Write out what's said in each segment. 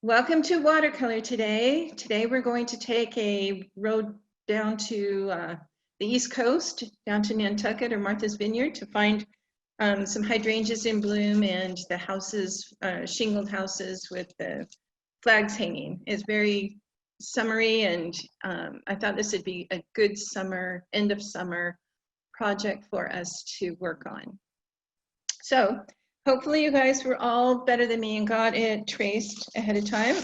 Welcome to Watercolor today. Today we're going to take a road down to the East Coast, down to Nantucket or Martha's Vineyard to find some hydrangeas in bloom and the houses, shingled houses with the flags hanging. It's very summery, and I thought this would be a good summer, end of summer project for us to work on. So hopefully you guys were all better than me and got it traced ahead of time.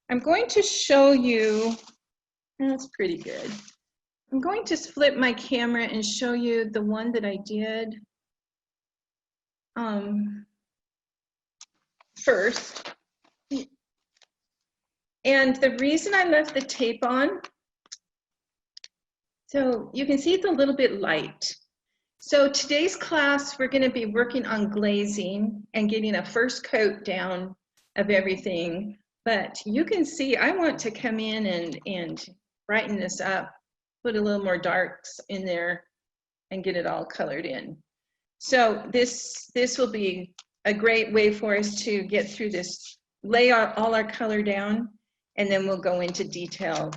I'm going to show you, that's pretty good. I'm going to flip my camera and show you the one that I did first. And the reason I left the tape on, so you can see it's a little bit light. So today's class, we're going to be working on glazing and getting a first coat down of everything. But you can see I want to come in and brighten this up, put a little more darks in there and get it all colored in. So this will be a great way for us to get through this, lay all our color down, and then we'll go into detail.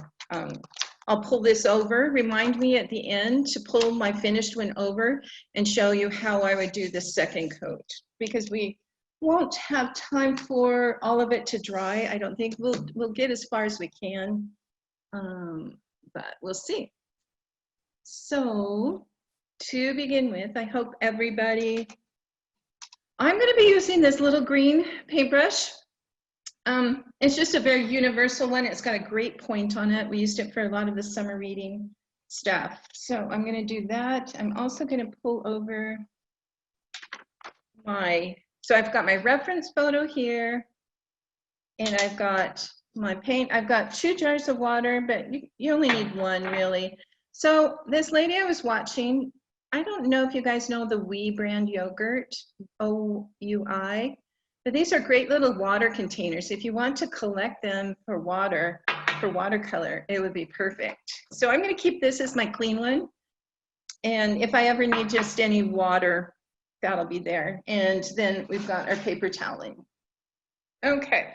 I'll pull this over. Remind me at the end to pull my finished one over and show you how I would do the second coat, because we won't have time for all of it to dry. I don't think we'll get as far as we can, but we'll see. So to begin with, I hope everybody, I'm going to be using this little green paintbrush. It's just a very universal one. It's got a great point on it. We used it for a lot of the summer reading stuff. So I'm going to do that. I'm also going to pull over so I've got my reference photo here, and I've got my paint. I've got 2 jars of water, but you only need 1 really. So this lady I was watching, I don't know if you guys know the Wee brand yogurt, O-U-I. But these are great little water containers. If you want to collect them for water, for watercolor, it would be perfect. So I'm going to keep this as my clean one. And if I ever need just any water, that'll be there. And then we've got our paper toweling. Okay.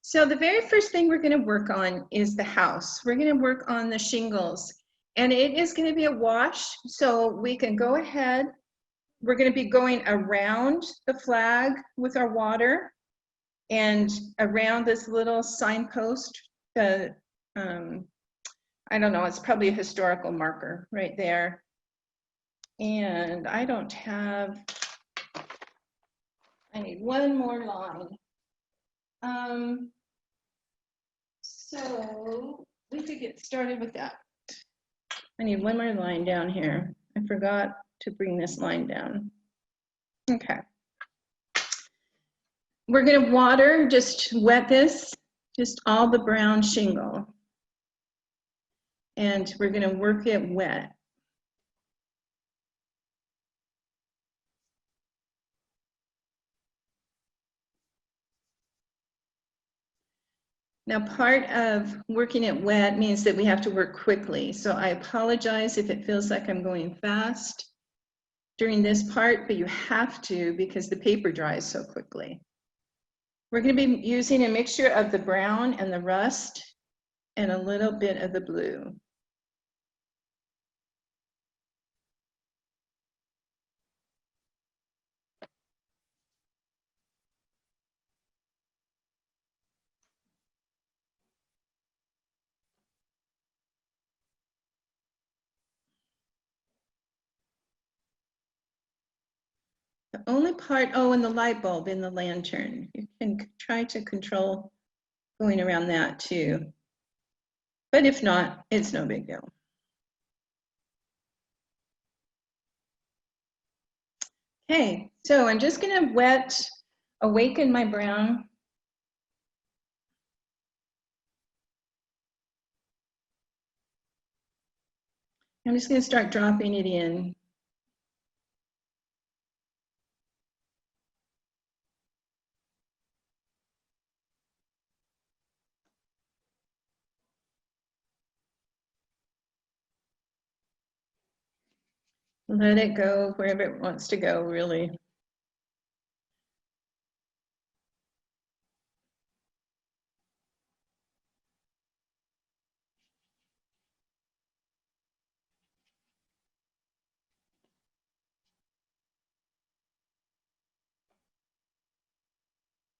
So the very first thing we're going to work on is the house. We're going to work on the shingles. And it is going to be a wash. So we can go ahead. We're going to be going around the flag with our water and around this little signpost. I don't know, it's probably a historical marker right there. And I need 1 more line. So we could get started with that. I need 1 more line down here. I forgot to bring this line down. Okay. We're going to water, just wet this, just all the brown shingle. And we're going to work it wet. Now, part of working it wet means that we have to work quickly. So I apologize if it feels like I'm going fast during this part, but you have to because the paper dries so quickly. We're going to be using a mixture of the brown and the rust and a little bit of the blue. The only part, oh, and the light bulb in the lantern. You can try to control going around that too. But if not, it's no big deal. Okay, so I'm just going to awaken my brown. I'm just going to start dropping it in. Let it go wherever it wants to go, really.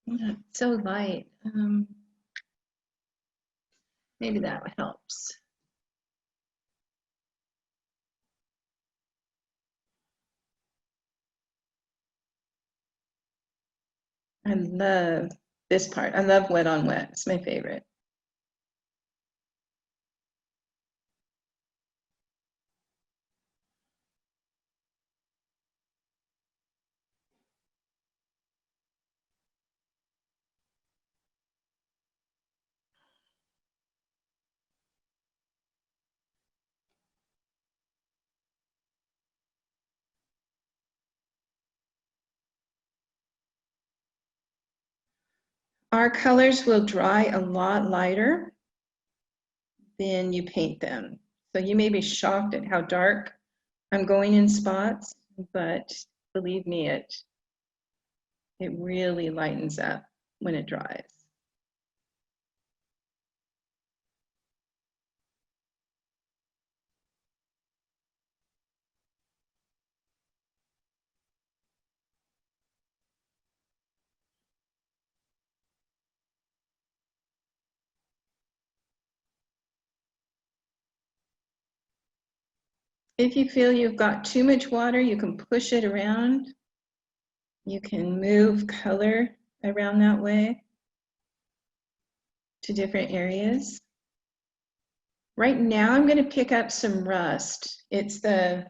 Not so light. Maybe that helps. I love this part. I love wet on wet. It's my favorite. Our colors will dry a lot lighter than you paint them. So you may be shocked at how dark I'm going in spots, but believe me, it really lightens up when it dries. If you feel you've got too much water, you can push it around. You can move color around that way to different areas. Right now, I'm going to pick up some rust. It's the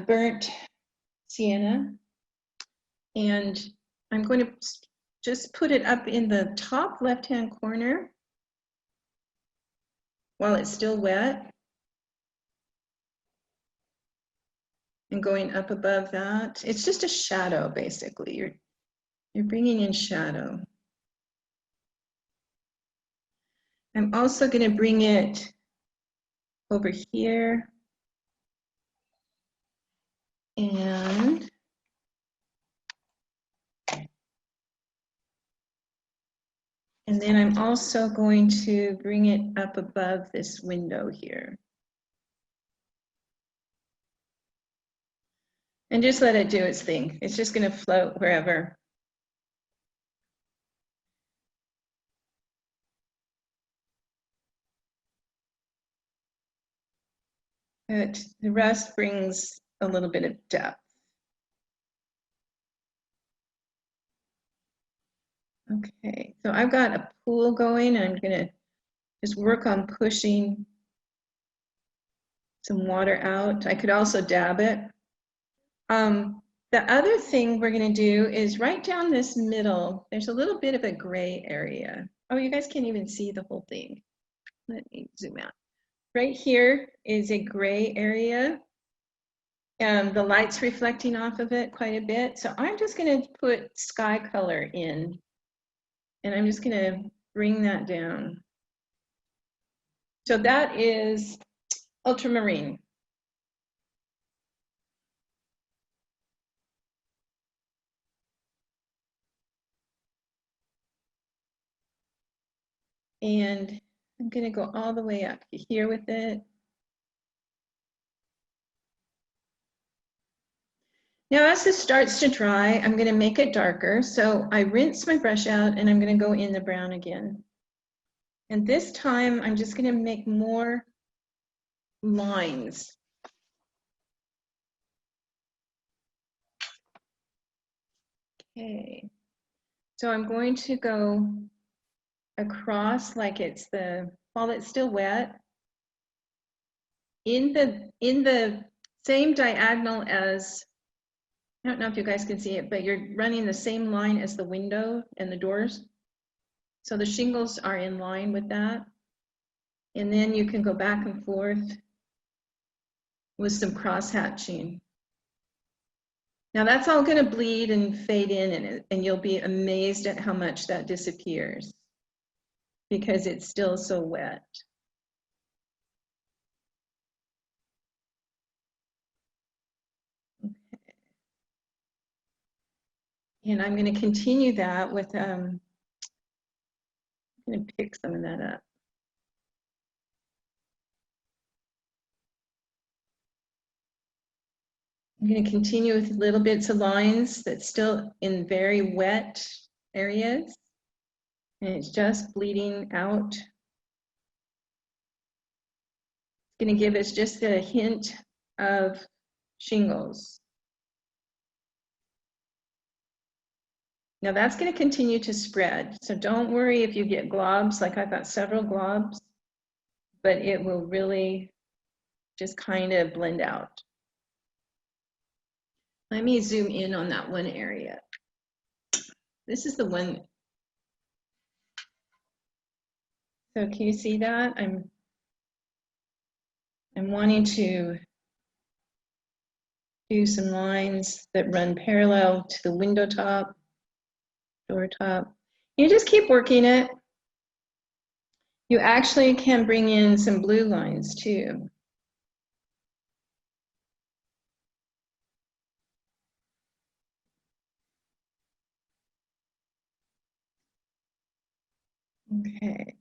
burnt sienna. And I'm going to just put it up in the top left-hand corner while it's still wet. And going up above that. It's just a shadow, basically. You're bringing in shadow. I'm also going to bring it over here. And then I'm also going to bring it up above this window here. And just let it do its thing. It's just going to float wherever. But the rust brings a little bit of depth. Okay, so I've got a pool going. I'm going to just work on pushing some water out. I could also dab it. The other thing we're going to do is right down this middle, there's a little bit of a gray area. Oh, you guys can't even see the whole thing. Let me zoom out. Right here is a gray area. The light's reflecting off of it quite a bit. So I'm just going to put sky color in. And I'm just going to bring that down. So that is ultramarine. And I'm going to go all the way up here with it. Now, as this starts to dry, I'm going to make it darker. So I rinse my brush out and I'm going to go in the brown again. And this time, I'm just going to make more lines. Okay. So I'm going to go across like it's while it's still wet, in the same diagonal as, I don't know if you guys can see it, but you're running the same line as the window and the doors. So the shingles are in line with that. And then you can go back and forth with some cross hatching. Now that's all going to bleed and fade in, and you'll be amazed at how much that disappears because it's still so wet. Okay. And I'm going to continue that with, I'm going to pick some of that up. I'm going to continue with little bits of lines that's still in very wet areas. And it's just bleeding out. It's going to give us just a hint of shingles. Now that's going to continue to spread. So don't worry if you get globs, like I've got several globs, but it will really just kind of blend out. Let me zoom in on that one area. This is the one. So can you see that? I'm wanting to do some lines that run parallel to the window top, door top. You just keep working it. You actually can bring in some blue lines too. Okay,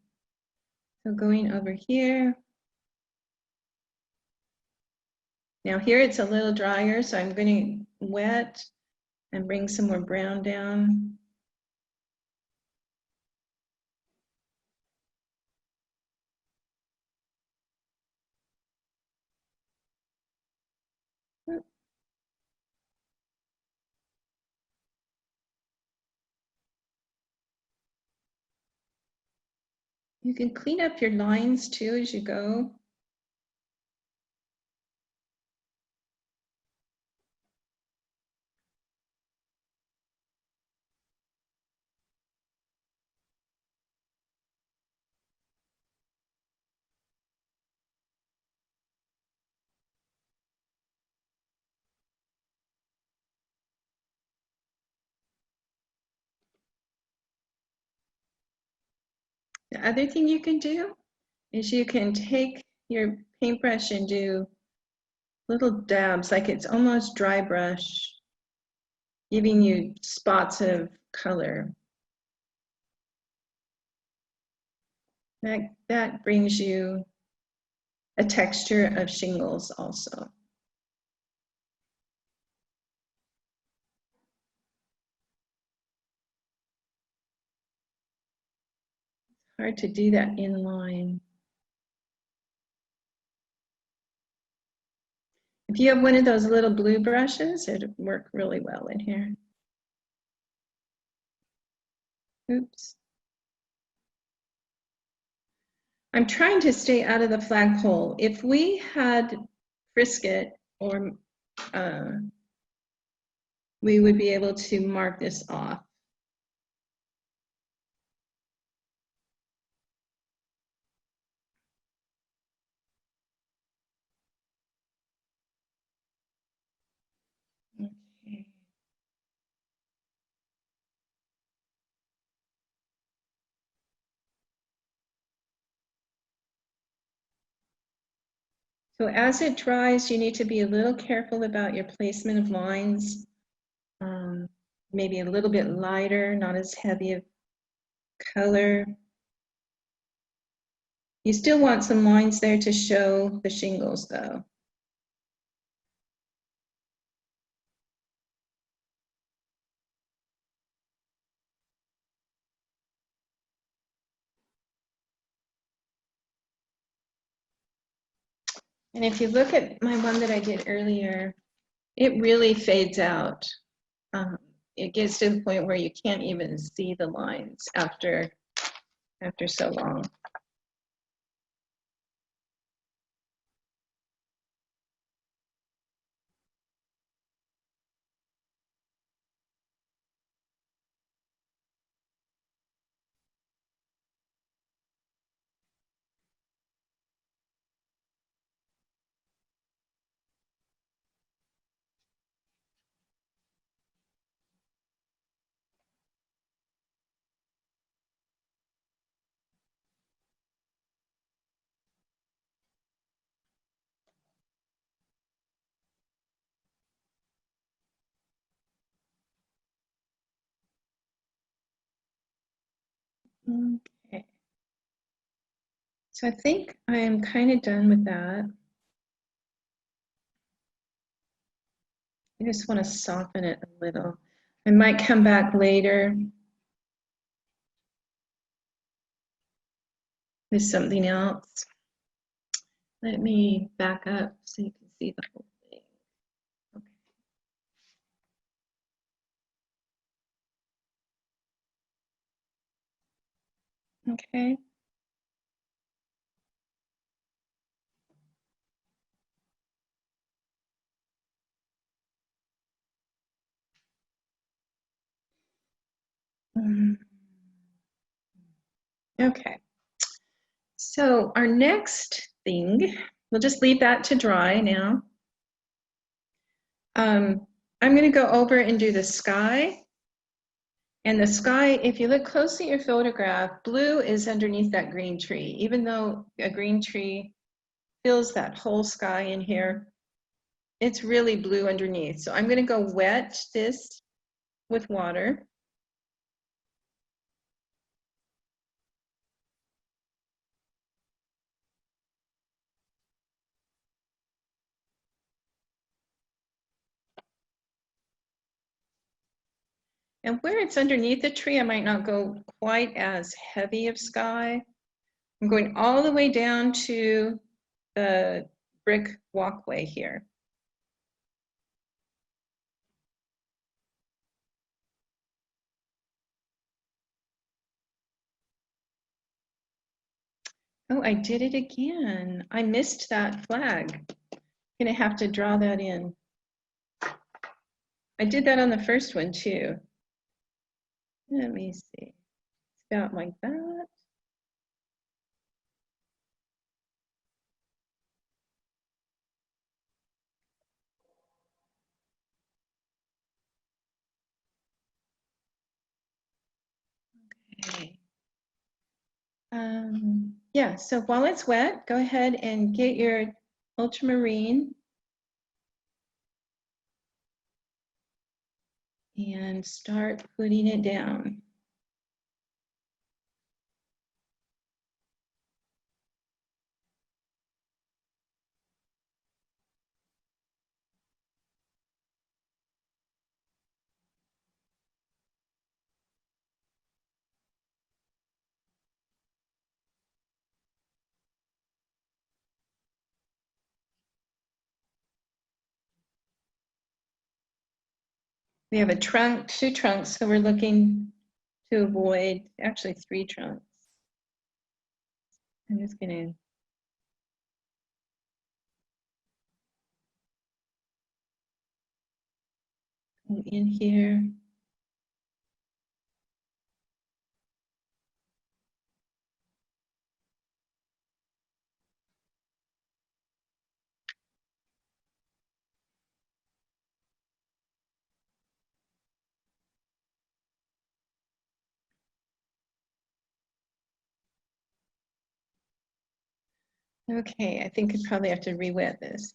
so going over here. Now here it's a little drier, so I'm going to wet and bring some more brown down. You can clean up your lines too as you go. The other thing you can do is you can take your paintbrush and do little dabs, like it's almost dry brush, giving you spots of color. That brings you a texture of shingles also. Hard to do that in line. If you have one of those little blue brushes, it'd work really well in here. Oops. I'm trying to stay out of the flagpole. If we had Frisket, or we would be able to mark this off. Okay. So as it dries, you need to be a little careful about your placement of lines. Maybe a little bit lighter, not as heavy of color. You still want some lines there to show the shingles though. And if you look at my one that I did earlier, it really fades out. It gets to the point where you can't even see the lines after so long. Okay. So I think I am kind of done with that. I just want to soften it a little. I might come back later with something else. Let me back up so you can see the whole thing. Okay. Okay. So our next thing, we'll just leave that to dry now. I'm going to go over and do the sky. And the sky, if you look closely at your photograph, blue is underneath that green tree. Even though a green tree fills that whole sky in here, it's really blue underneath. So I'm going to go wet this with water. And where it's underneath the tree, I might not go quite as heavy of sky. I'm going all the way down to the brick walkway here. Oh, I did it again. I missed that flag. I'm gonna have to draw that in. I did that on the first one too. Let me see. It's about like that. Okay. Yeah, so while it's wet, go ahead and get your ultramarine and start putting it down. We have a trunk, 2 trunks, so we're looking to avoid, actually 3 trunks. I'm just gonna go in here. Okay, I think I probably have to re-wet this.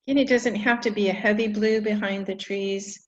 And it doesn't have to be a heavy blue behind the trees.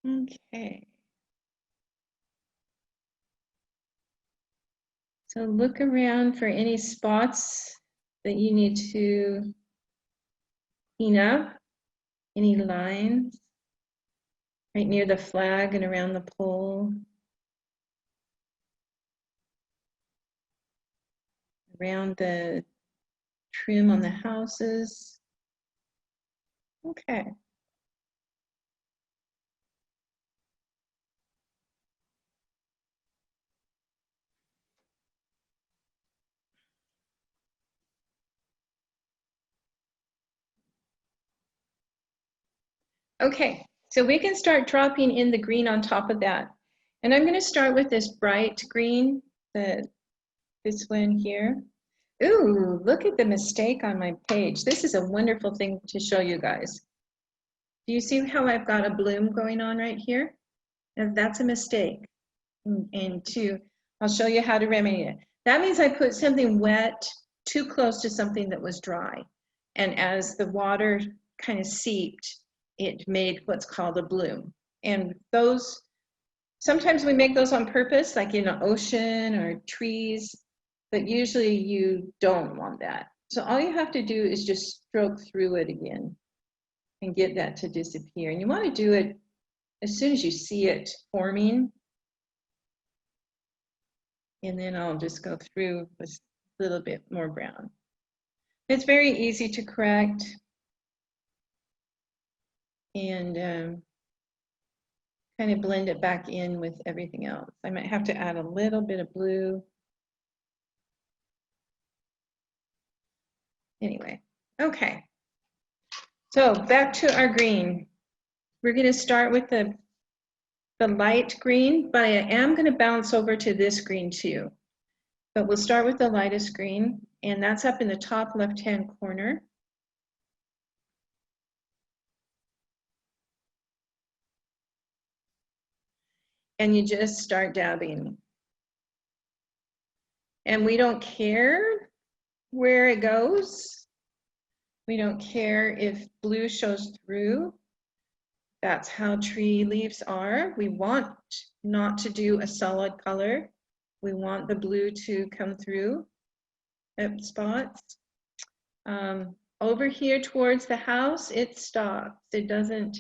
Okay. So look around for any spots that you need to clean up, any lines right near the flag and around the pole, around the trim on the houses. Okay. Okay, so we can start dropping in the green on top of that. And I'm going to start with this bright green, this one here. Ooh, look at the mistake on my page. This is a wonderful thing to show you guys. Do you see how I've got a bloom going on right here? And that's a mistake. I'll show you how to remedy it. That means I put something wet too close to something that was dry. And as the water kind of seeped, it made what's called a bloom. And those, sometimes we make those on purpose, like in an ocean or trees, but usually you don't want that. So all you have to do is just stroke through it again and get that to disappear. And you want to do it as soon as you see it forming. And then I'll just go through with a little bit more brown. It's very easy to correct. And kind of blend it back in with everything else. I might have to add a little bit of blue. Anyway, okay. So back to our green. We're going to start with the light green, but I am going to bounce over to this green too. But we'll start with the lightest green, and that's up in the top left-hand corner. And you just start dabbing. And we don't care where it goes. We don't care if blue shows through. That's how tree leaves are. We want not to do a solid color. We want the blue to come through at spots. Over here towards the house, it stops. It doesn't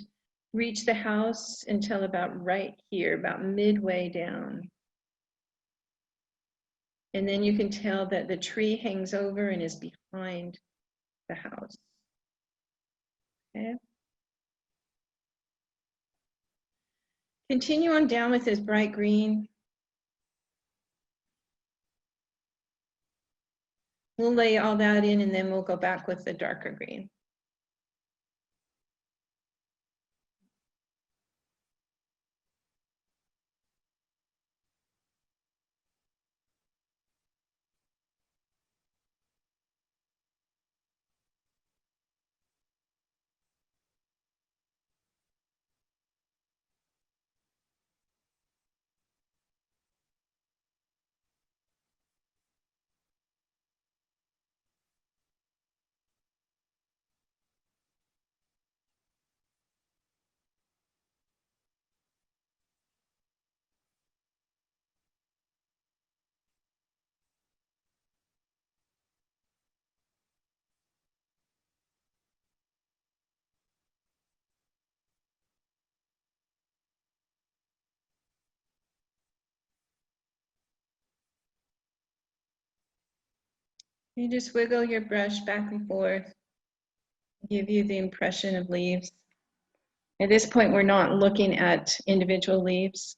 reach the house until about right here, about midway down. And then you can tell that the tree hangs over and is behind the house. Okay. Continue on down with this bright green. We'll lay all that in and then we'll go back with the darker green. You just wiggle your brush back and forth, give you the impression of leaves. At this point, we're not looking at individual leaves.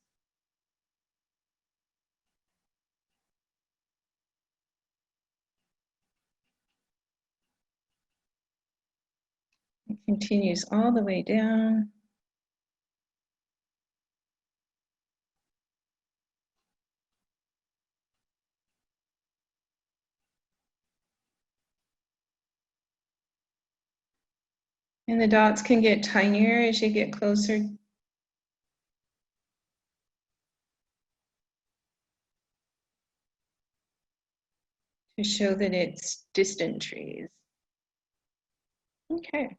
It continues all the way down. And the dots can get tinier as you get closer. To show that it's distant trees. Okay.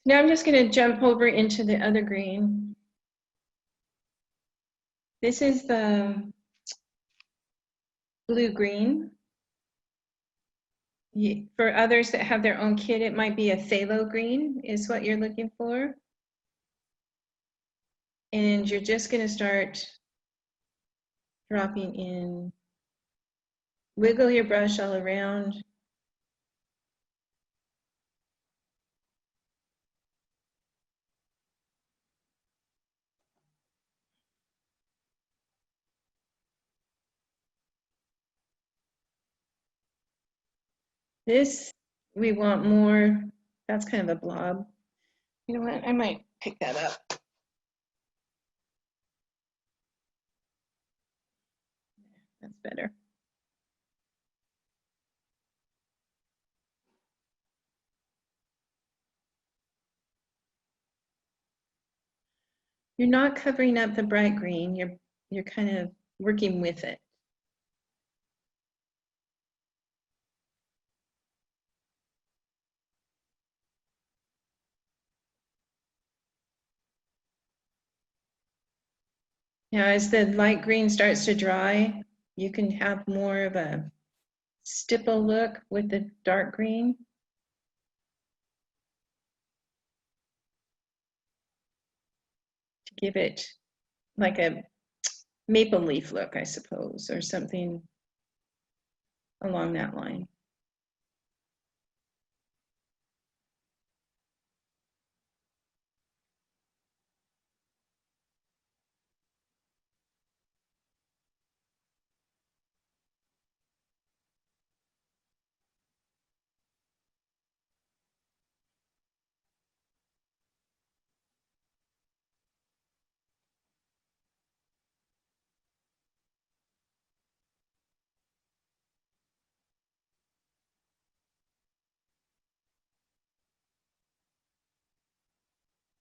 Now I'm just going to jump over into the other green. This is the blue-green. For others that have their own kit, it might be a phthalo green is what you're looking for. And you're just going to start dropping in. Wiggle your brush all around. This, we want more, that's kind of a blob. You know what, I might pick that up. That's better. You're not covering up the bright green, you're kind of working with it. Now, as the light green starts to dry, you can have more of a stipple look with the dark green. To give it like a maple leaf look, I suppose, or something along that line.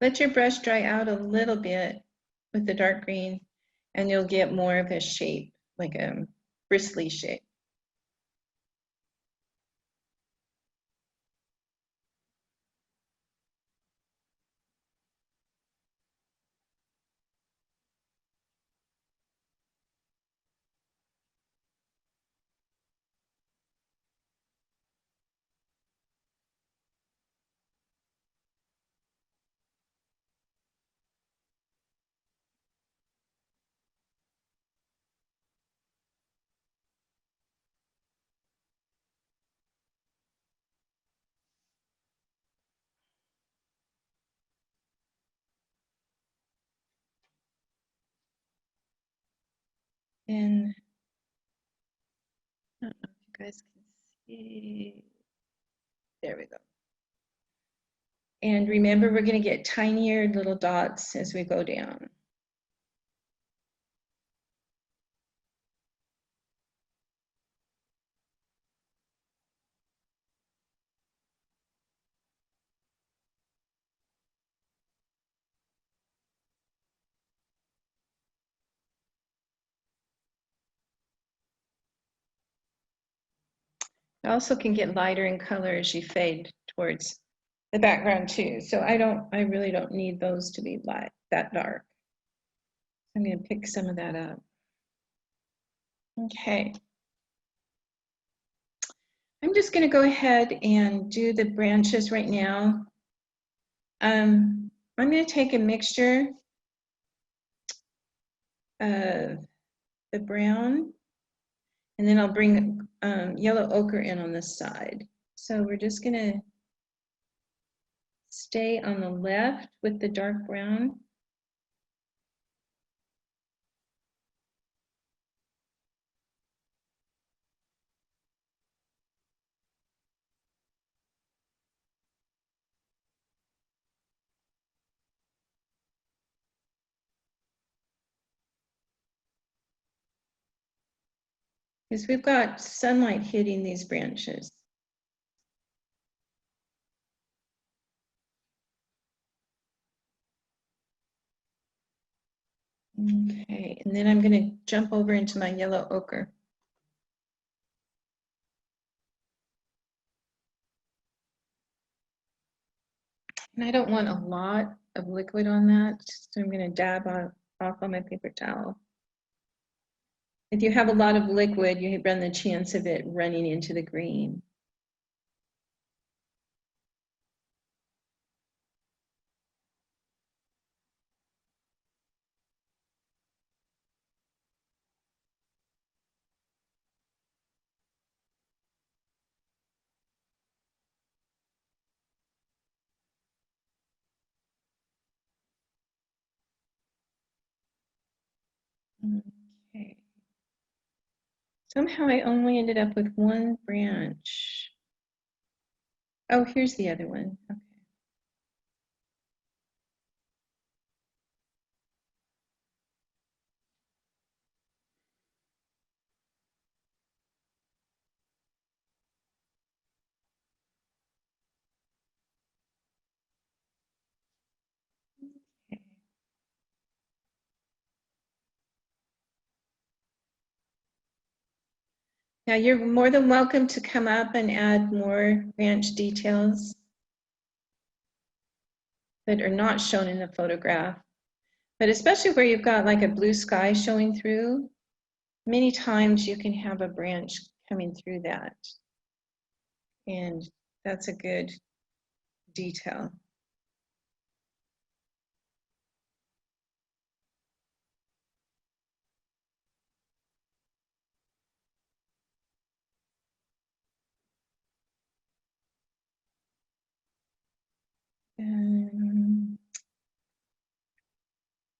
Let your brush dry out a little bit with the dark green, and you'll get more of a shape, like a bristly shape. And I don't know if you guys can see. There we go. And remember, we're going to get tinier little dots as we go down. It also can get lighter in color as you fade towards the background too. So I really don't need those to be light, that dark. I'm going to pick some of that up. Okay. I'm just going to go ahead and do the branches right now. I'm going to take a mixture of the brown, and then I'll bring yellow ochre in on this side. So we're just going to stay on the left with the dark brown. Because we've got sunlight hitting these branches. Okay, and then I'm going to jump over into my yellow ochre. And I don't want a lot of liquid on that, so I'm going to dab off on my paper towel. If you have a lot of liquid, you run the chance of it running into the green. Okay. Somehow I only ended up with one branch. Oh, here's the other one. Okay. Now you're more than welcome to come up and add more branch details that are not shown in the photograph. But especially where you've got like a blue sky showing through, many times you can have a branch coming through that. And that's a good detail.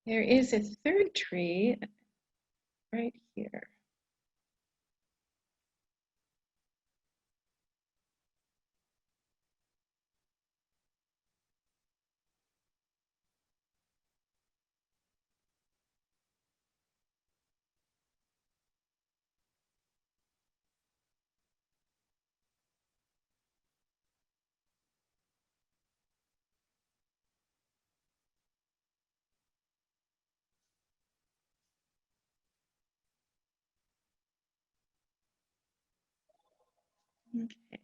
There is a third tree right here. Okay.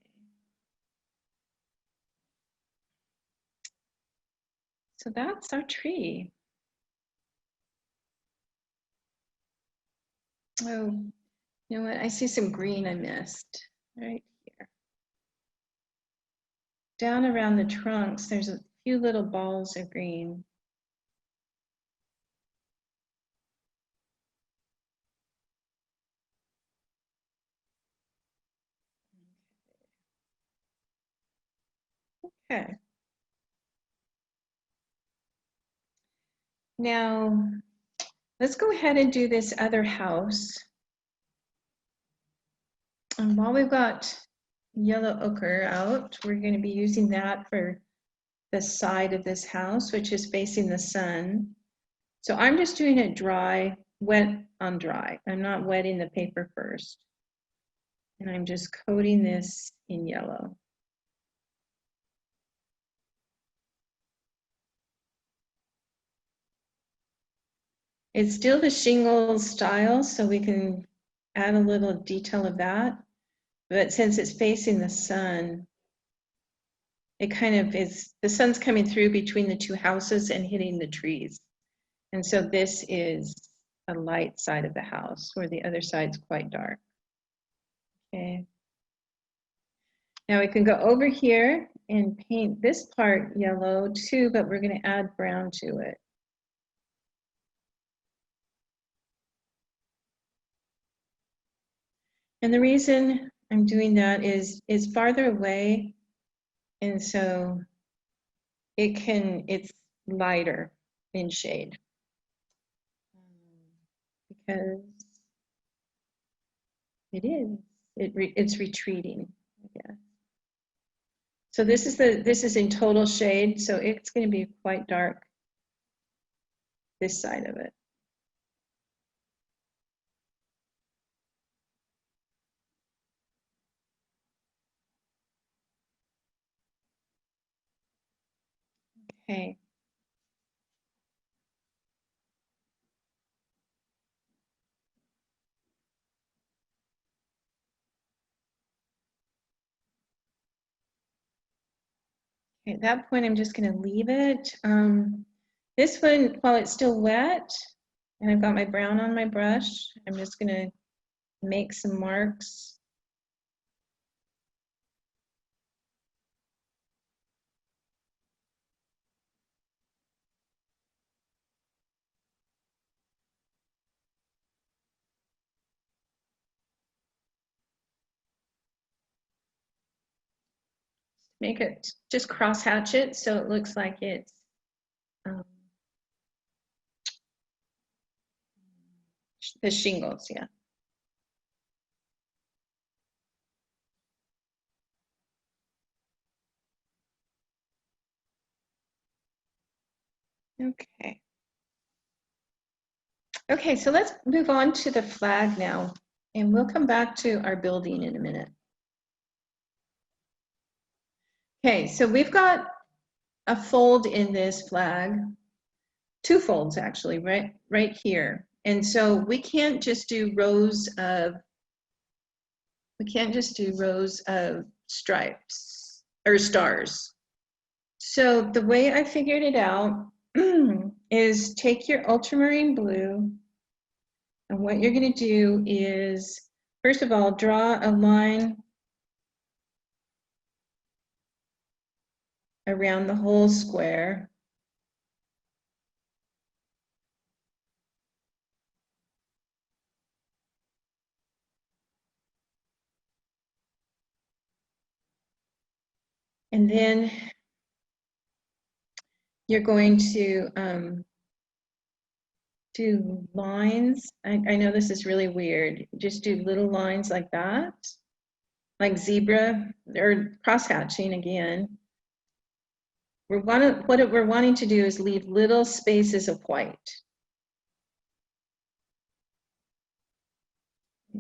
So that's our tree. Oh, you know what? I see some green I missed right here. Down around the trunks, there's a few little balls of green. Okay. Now, let's go ahead and do this other house. And while we've got yellow ochre out, we're going to be using that for the side of this house, which is facing the sun. So I'm just doing it dry, wet on dry. I'm not wetting the paper first. And I'm just coating this in yellow. It's still the shingle style, so we can add a little detail of that. But since it's facing the sun, it kind of is, the sun's coming through between the two houses and hitting the trees. And so this is a light side of the house where the other side's quite dark. Okay. Now we can go over here and paint this part yellow too, but we're going to add brown to it. And the reason I'm doing that is it's farther away, and so it's lighter in shade because it's retreating, I guess. So this is in total shade, so it's going to be quite dark this side of it. Okay. Okay, at that point, I'm just going to leave it. This one, while it's still wet, and I've got my brown on my brush, I'm just going to make some marks. Make it, just cross hatch it so it looks like it's the shingles, yeah. Okay. Okay, so let's move on to the flag now, and we'll come back to our building in a minute. Okay, so we've got a fold in this flag, two folds actually, right here. And so we can't just do rows of We can't just do rows of stripes or stars. So the way I figured it out is take your ultramarine blue, and what you're going to do is, first of all, draw a line around the whole square. And then you're going to do lines. I know this is really weird. Just do little lines like that, like zebra or cross-hatching again. What we're wanting to do is leave little spaces of white.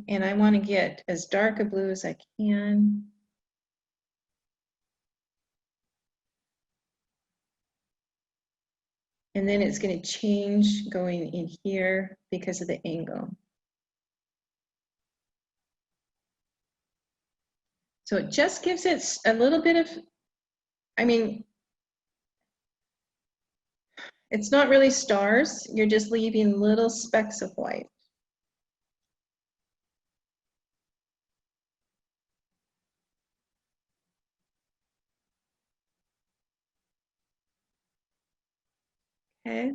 And I want to get as dark a blue as I can. And then it's going to change going in here because of the angle. So it just gives it a little bit of, I mean, it's not really stars. You're just leaving little specks of white. Okay.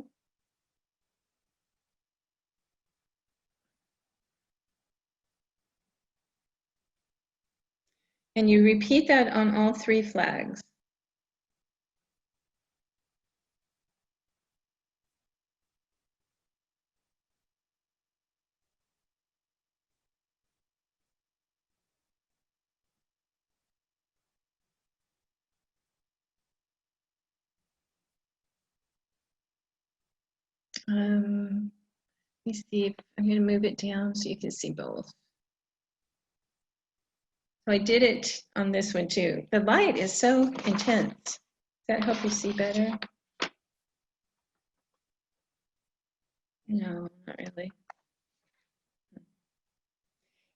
And you repeat that on all three flags. Let me see if I'm going to move it down so you can see both. So I did it on this one too. The light is so intense. Does that help you see better? No, not really.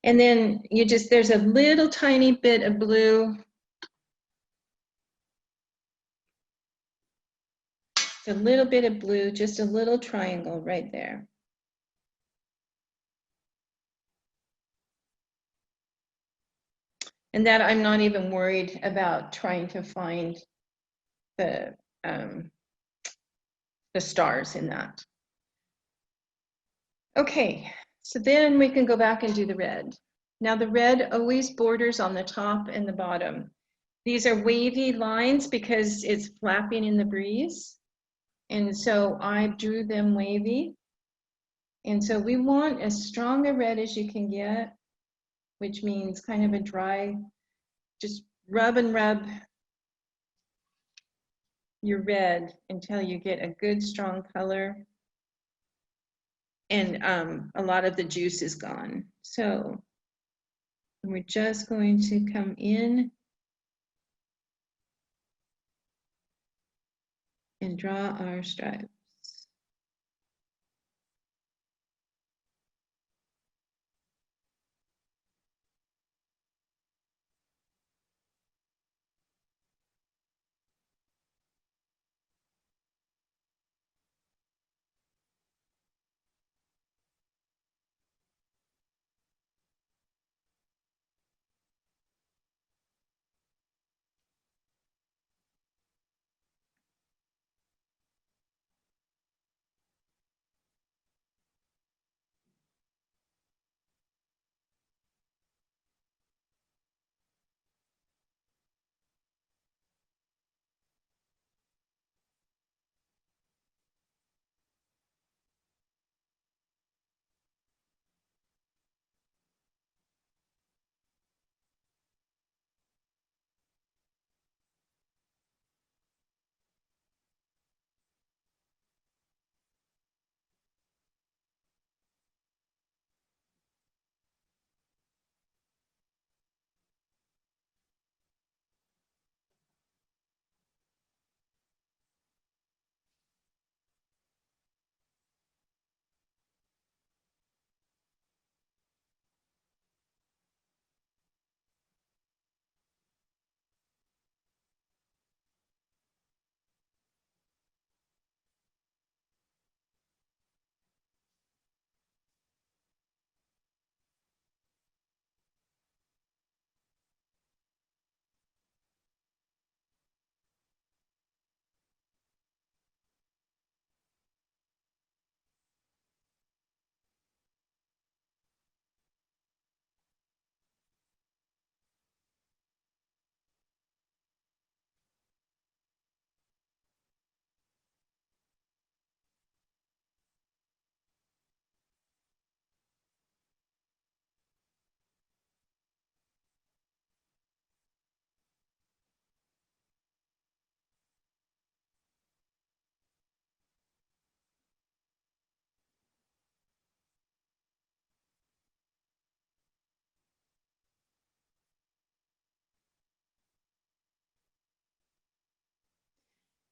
And then you just, there's a little tiny bit of blue. A little bit of blue, just a little triangle right there. And that I'm not even worried about trying to find the stars in that. Okay, so then we can go back and do the red. Now the red always borders on the top and the bottom. These are wavy lines because it's flapping in the breeze. And so I drew them wavy. And so we want as strong a red as you can get, which means kind of a dry, just rub and rub your red until you get a good strong color. And a lot of the juice is gone. So we're just going to come in and draw our stripes.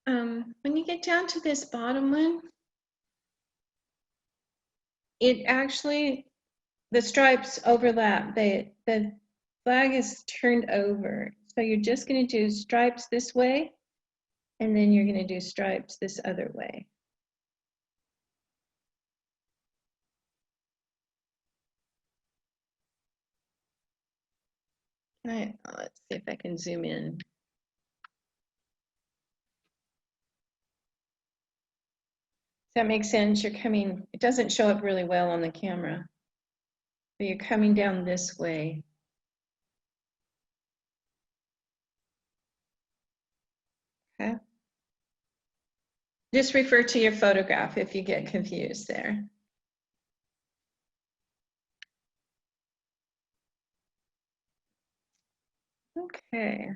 when you get down to this bottom one, it actually, the stripes overlap. The flag is turned over. So you're just going to do stripes this way, and then you're going to do stripes this other way. Let's see if I can zoom in. Does that make sense? You're coming, it doesn't show up really well on the camera, but you're coming down this way. Okay. Just refer to your photograph if you get confused there. Okay.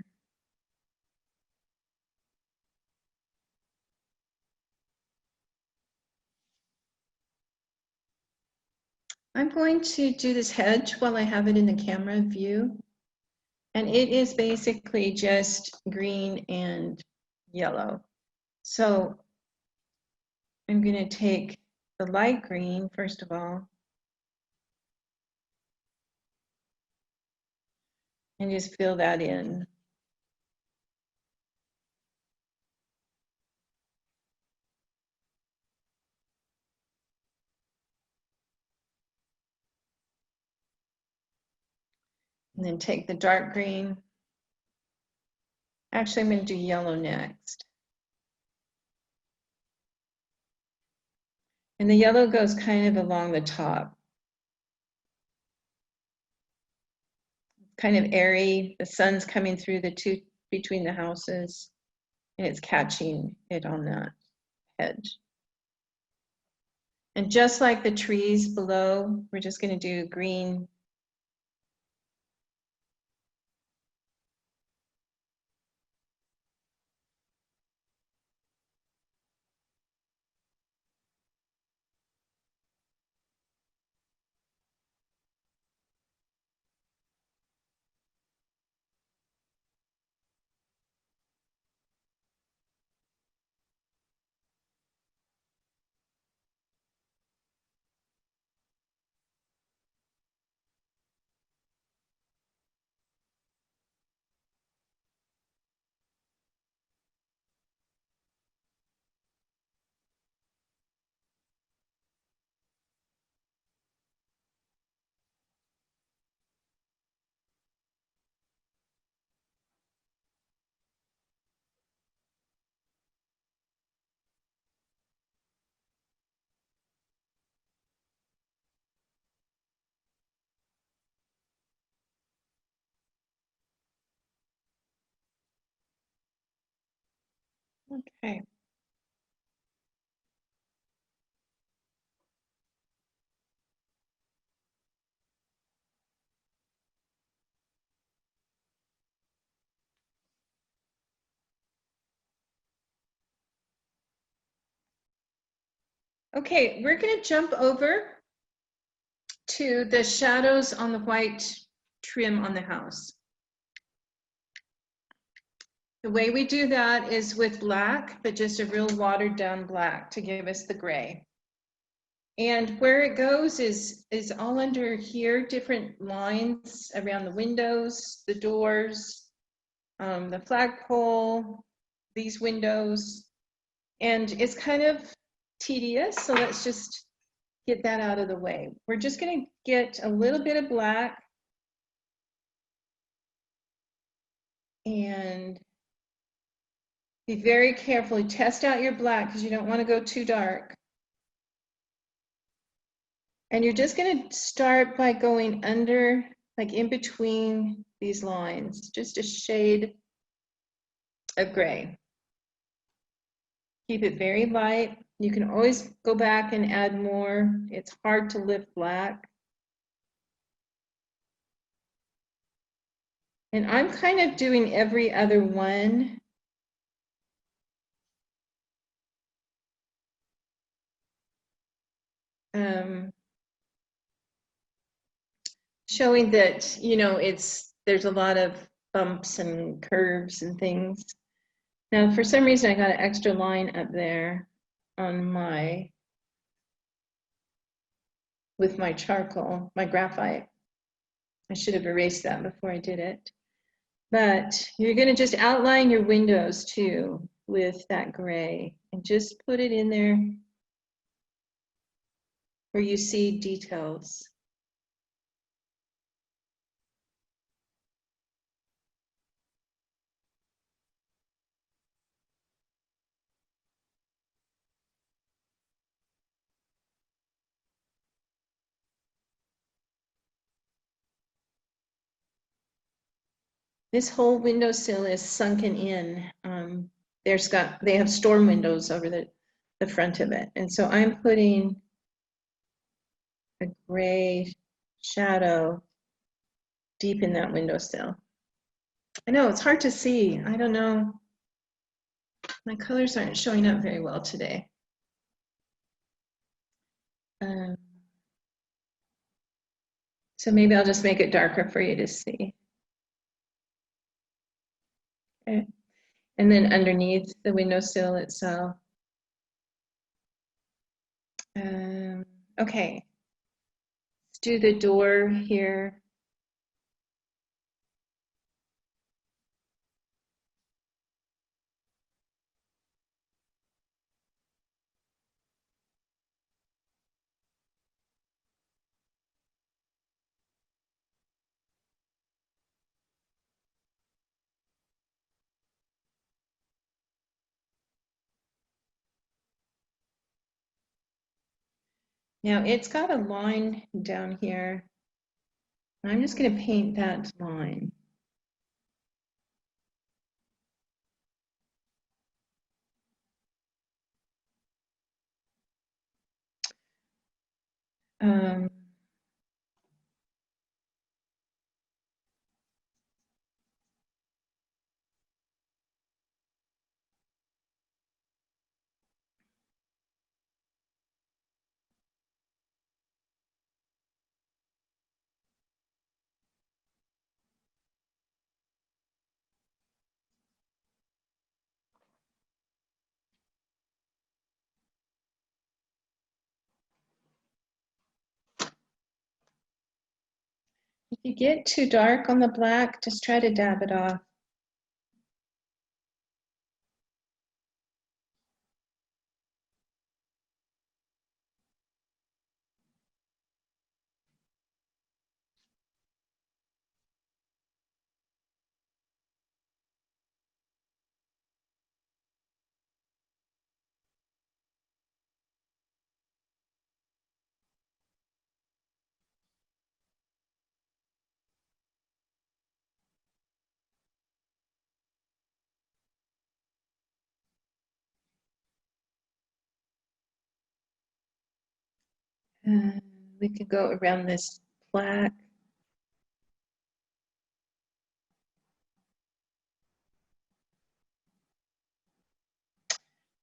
I'm going to do this hedge while I have it in the camera view. And it is basically just green and yellow. So I'm going to take the light green, first of all, and just fill that in. And then take the dark green. Actually, I'm going to do yellow next. And the yellow goes kind of along the top. Kind of airy. The sun's coming through the two between the houses, and it's catching it on that hedge. And just like the trees below, we're just going to do green. Okay. Okay, we're going to jump over to the shadows on the white trim on the house. The way we do that is with black, but just a real watered down black to give us the gray. And where it goes is all under here, different lines around the windows, the doors, the flagpole, these windows. And it's kind of tedious, so let's just get that out of the way. We're just going to get a little bit of black and be very careful. Test out your black because you don't want to go too dark. And you're just going to start by going under, like in between these lines, just a shade of gray. Keep it very light. You can always go back and add more. It's hard to lift black. And I'm kind of doing every other one. Showing that, you know, there's a lot of bumps and curves and things. Now, for some reason, I got an extra line up there on with my charcoal, my graphite. I should have erased that before I did it. But you're going to just outline your windows too with that gray and just put it in there where you see details. This whole windowsill is sunken in. They have storm windows over the front of it. And so I'm putting a gray shadow deep in that windowsill. I know it's hard to see. I don't know. My colors aren't showing up very well today. So maybe I'll just make it darker for you to see. Okay. And then underneath the windowsill itself. Okay. Let's do the door here. Now it's got a line down here. I'm just going to paint that line. If you get too dark on the black, just try to dab it off. We could go around this black.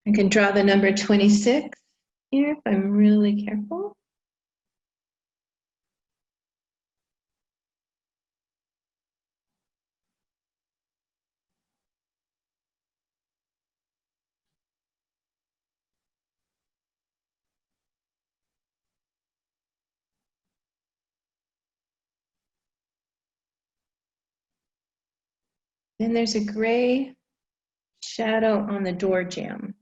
I can draw the number 26 here if I'm really careful. Then there's a gray shadow on the door jamb.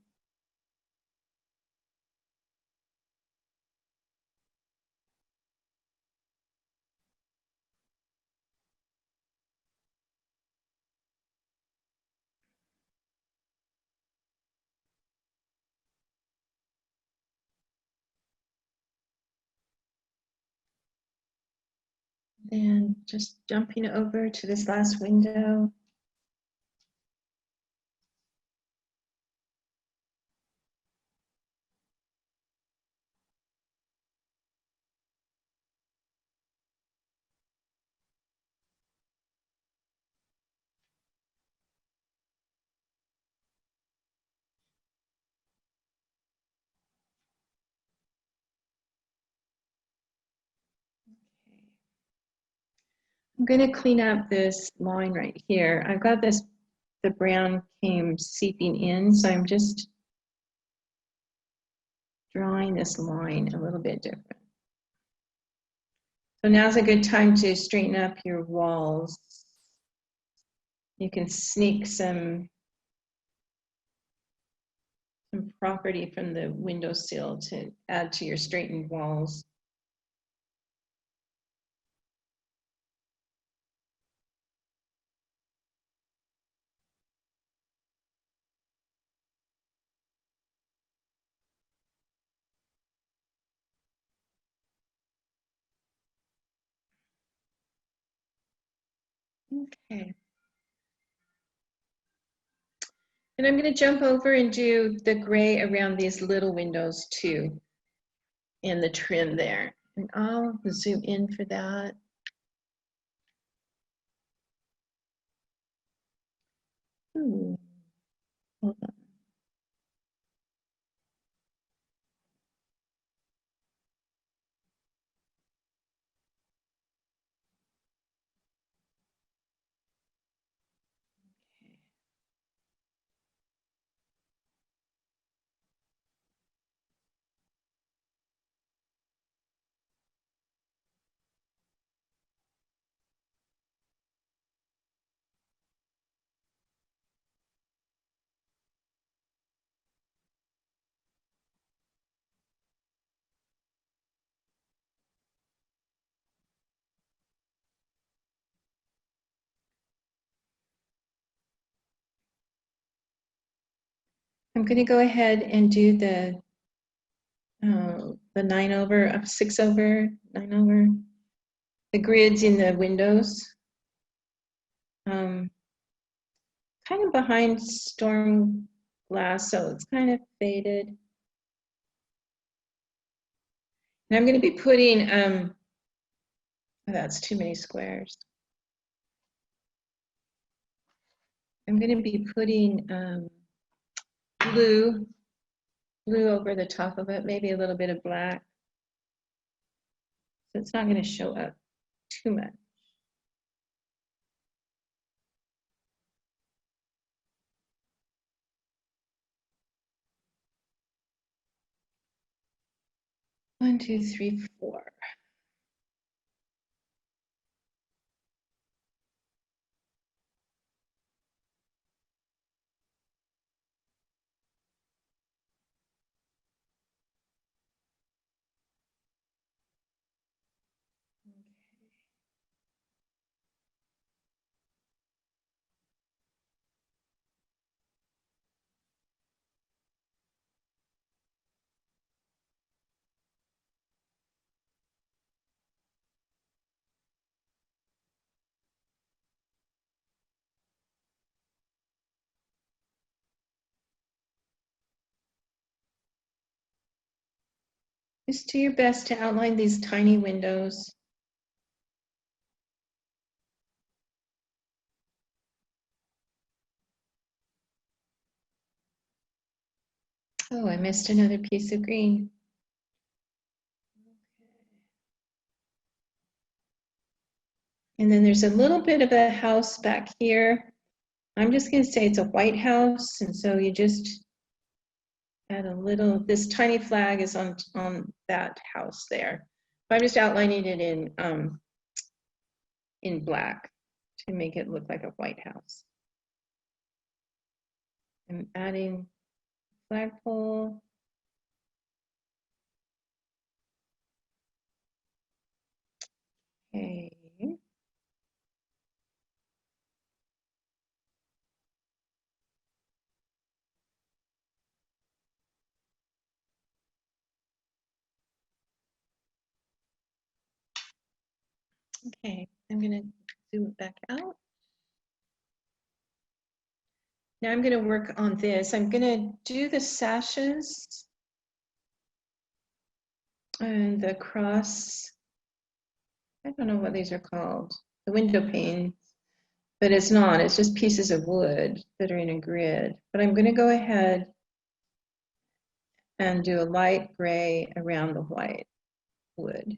And just jumping over to this last window. I'm going to clean up this line right here. I've got this the brown came seeping in, so I'm just drawing this line a little bit different. So now's a good time to straighten up your walls. You can sneak some property from the windowsill to add to your straightened walls. Okay. And I'm going to jump over and do the gray around these little windows too, and the trim there. And I'll zoom in for that. Ooh. Hold on. I'm going to go ahead and do the 9/, 6/, 9/, the grids in the windows. Kind of behind storm glass, so it's kind of faded. And I'm going to be putting, oh, that's too many squares. I'm going to be putting blue over the top of it, maybe a little bit of black. So it's not going to show up too much. One, two, three, four. Just do your best to outline these tiny windows. Oh, I missed another piece of green. And then there's a little bit of a house back here. I'm just going to say it's a white house, and so you just add a little, this tiny flag is on that house there. I'm just outlining it in black to make it look like a white house. I'm adding flagpole. Okay. Okay, I'm going to zoom it back out. Now I'm going to work on this. I'm going to do the sashes and the cross. I don't know what these are called. The window panes, but it's not. It's just pieces of wood that are in a grid. But I'm going to go ahead and do a light gray around the white wood.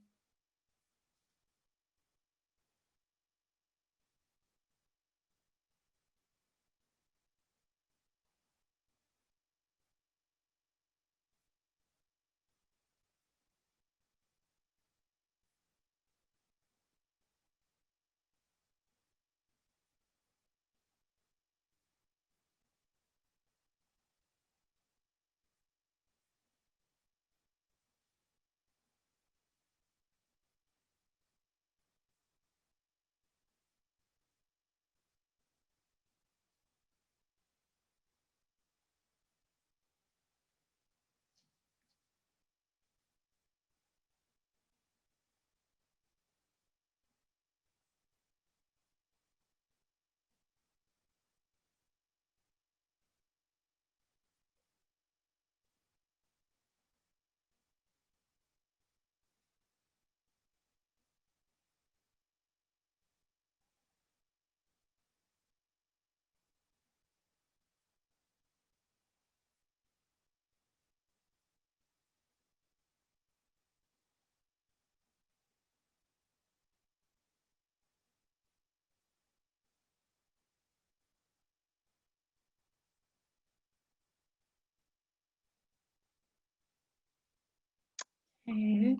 Okay.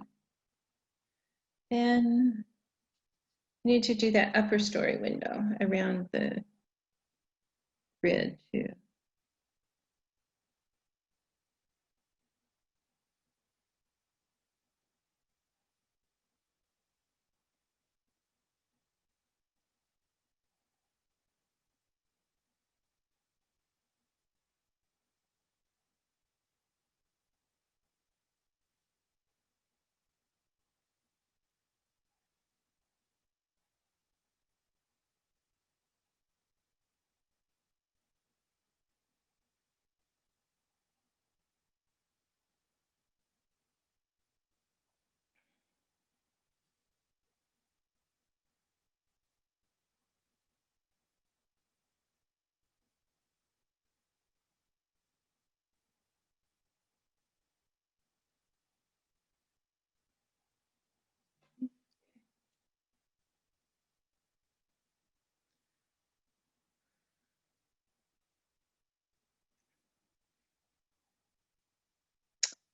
Then need to do that upper story window around the grid too.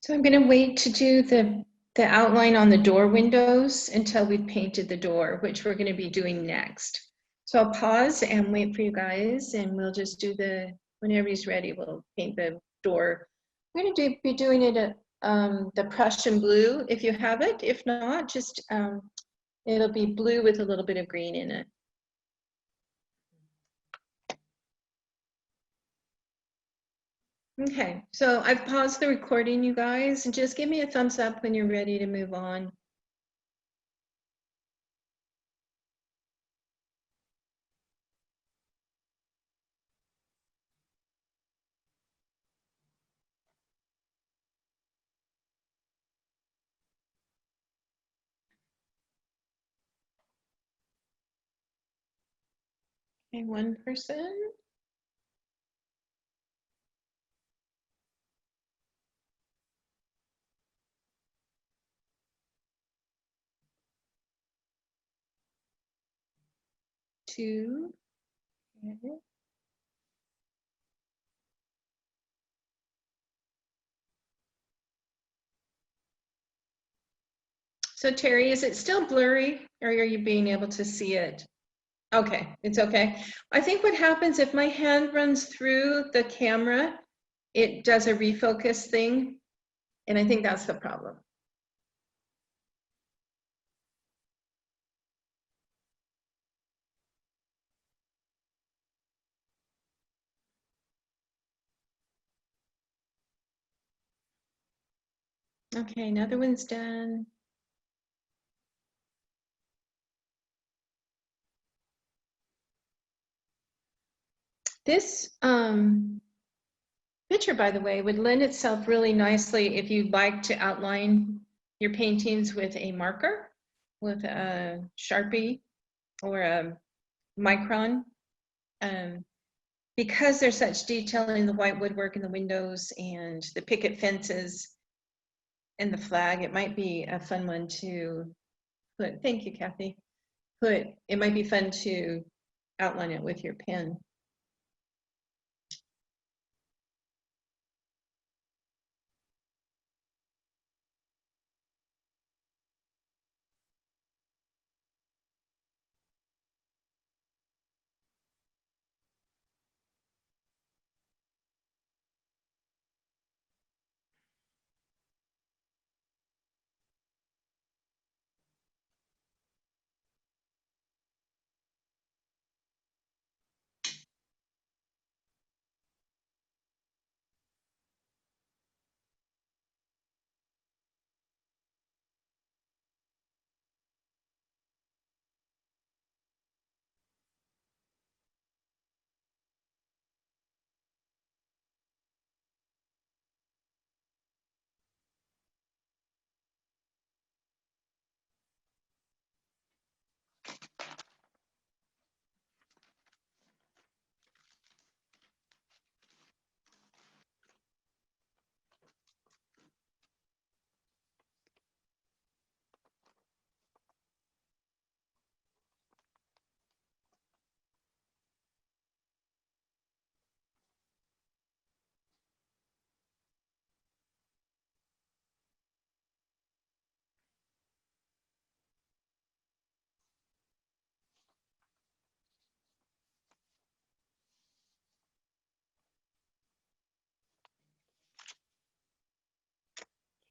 So I'm going to wait to do the outline on the door windows until we've painted the door, which we're going to be doing next. So I'll pause and wait for you guys, and we'll just do whenever he's ready, we'll paint the door. We're going to be doing it at the Prussian blue, if you have it. If not, just it'll be blue with a little bit of green in it. Okay, so I've paused the recording, you guys, and just give me a thumbs up when you're ready to move on. Okay, one person. Two. Okay. So Terry, is it still blurry or are you being able to see it? Okay, it's okay. I think what happens if my hand runs through the camera, it does a refocus thing. And I think that's the problem. Okay, another one's done. This picture, by the way, would lend itself really nicely if you'd like to outline your paintings with a marker, with a Sharpie or a micron. Because there's such detail in the white woodwork and the windows and the picket fences and the flag, it might be a fun one to put. Thank you, Kathy. It might be fun to outline it with your pen.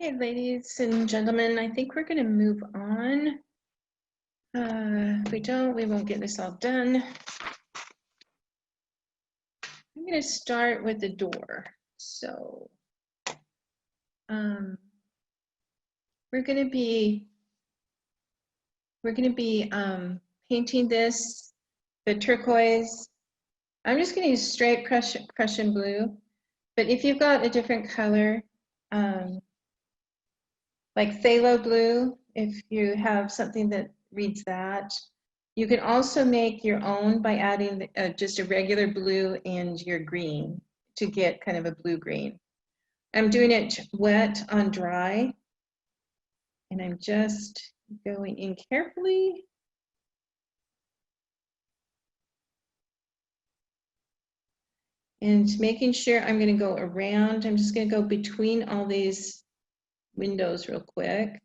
Okay, ladies and gentlemen, I think we're going to move on. If we don't, we won't get this all done. I'm going to start with the door. So we're going to be painting this, the turquoise. I'm just going to use straight Prussian blue, but if you've got a different color, like phthalo blue, if you have something that reads that, you can also make your own by adding just a regular blue and your green to get kind of a blue-green. I'm doing it wet on dry, and I'm just going in carefully. And making sure I'm going to go around. I'm just going to go between all these windows real quick.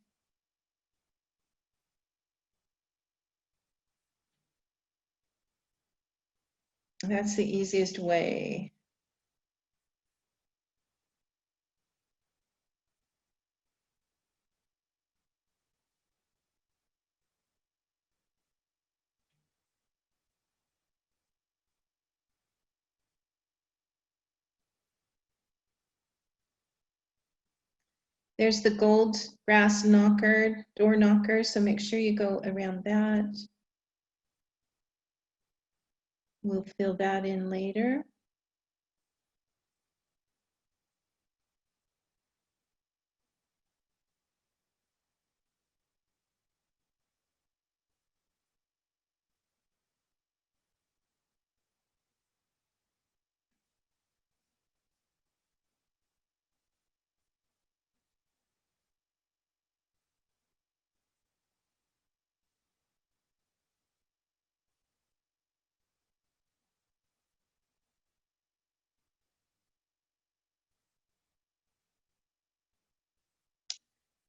That's the easiest way. There's the gold brass knocker, door knocker, so make sure you go around that. We'll fill that in later.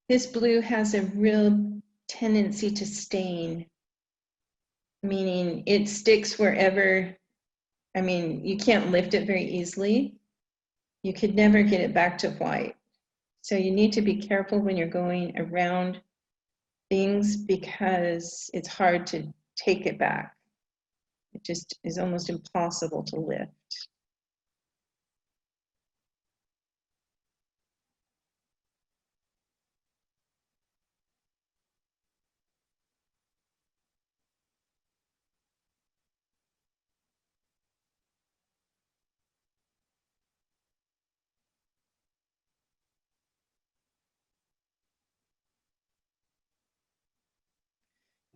This blue has a real tendency to stain, meaning it sticks wherever, I mean, you can't lift it very easily. You could never get it back to white. So you need to be careful when you're going around things because it's hard to take it back. It just is almost impossible to lift.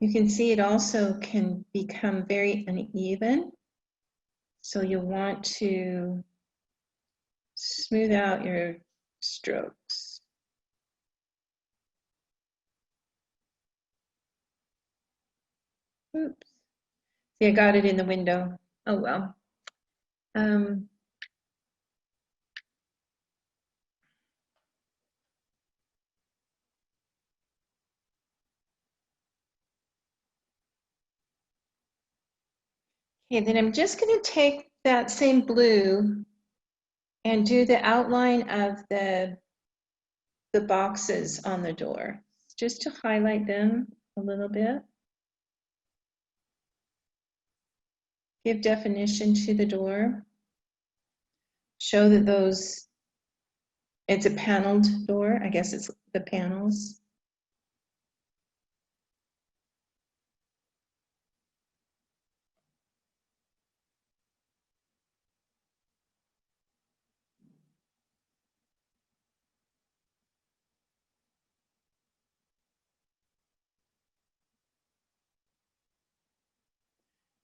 You can see it also can become very uneven. So you'll want to smooth out your strokes. Oops. See, I got it in the window. Oh well. Okay, then I'm just going to take that same blue and do the outline of the boxes on the door, just to highlight them a little bit. Give definition to the door. Show that those, it's a paneled door. I guess it's the panels.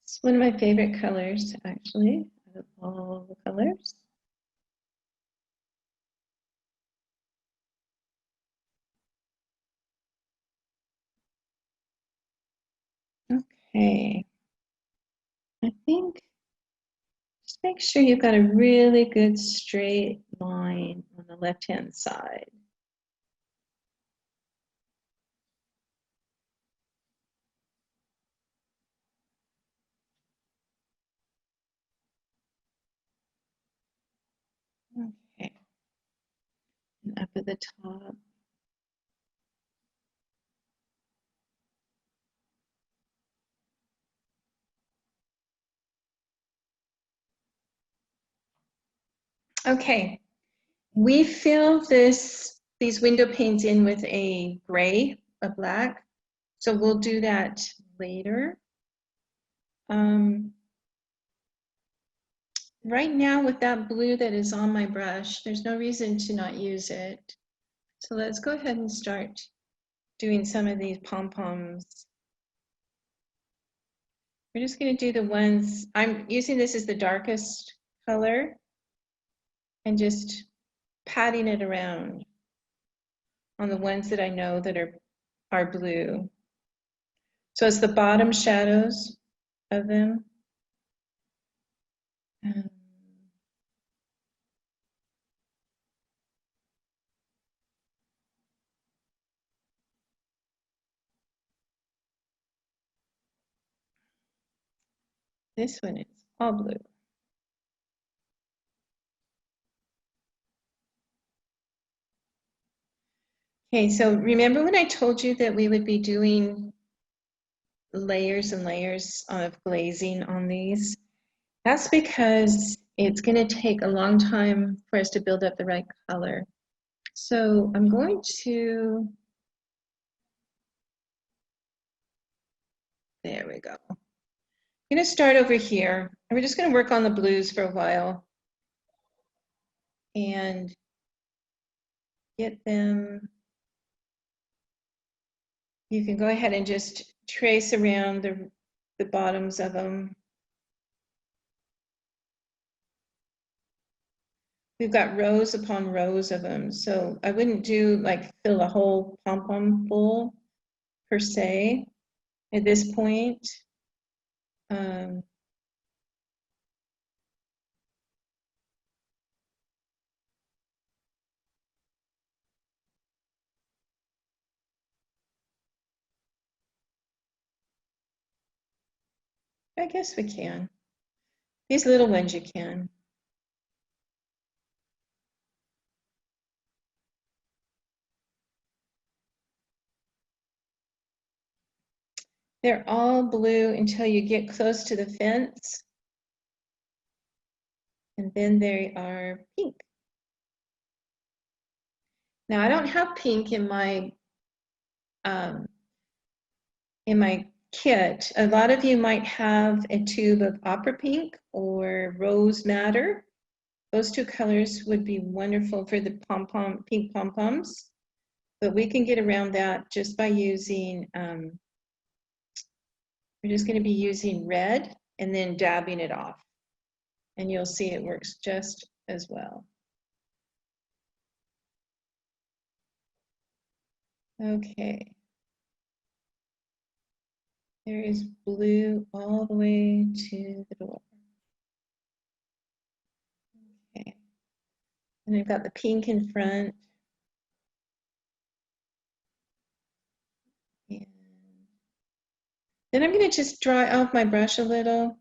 It's one of my favorite colors, actually, out of all the colors. Okay. I think just make sure you've got a really good straight line on the left-hand side. Okay. And up at the top. Okay, we fill these window panes in with a gray, a black. So we'll do that later. Right now with that blue that is on my brush, there's no reason to not use it. So let's go ahead and start doing some of these pom-poms. We're just going to do the ones, I'm using this as the darkest color and just patting it around on the ones that I know that are blue. So it's the bottom shadows of them. This one is all blue. Okay, so remember when I told you that we would be doing layers and layers of glazing on these? That's because it's going to take a long time for us to build up the right color. So I'm going to, there we go. I'm going to start over here. And we're just going to work on the blues for a while and get them. You can go ahead and just trace around the bottoms of them. We've got rows upon rows of them, so I wouldn't do like fill a whole pom-pom full per se at this point. I guess we can. These little ones you can. They're all blue until you get close to the fence. And then they are pink. Now I don't have pink in my kit. A lot of you might have a tube of opera pink or rose madder. Those two colors would be wonderful for the pink pom-poms, but we can get around that just by using, we're just going to be using red and then dabbing it off. And you'll see it works just as well. Okay. There is blue all the way to the door. Okay. And I've got the pink in front. And then I'm going to just dry off my brush a little.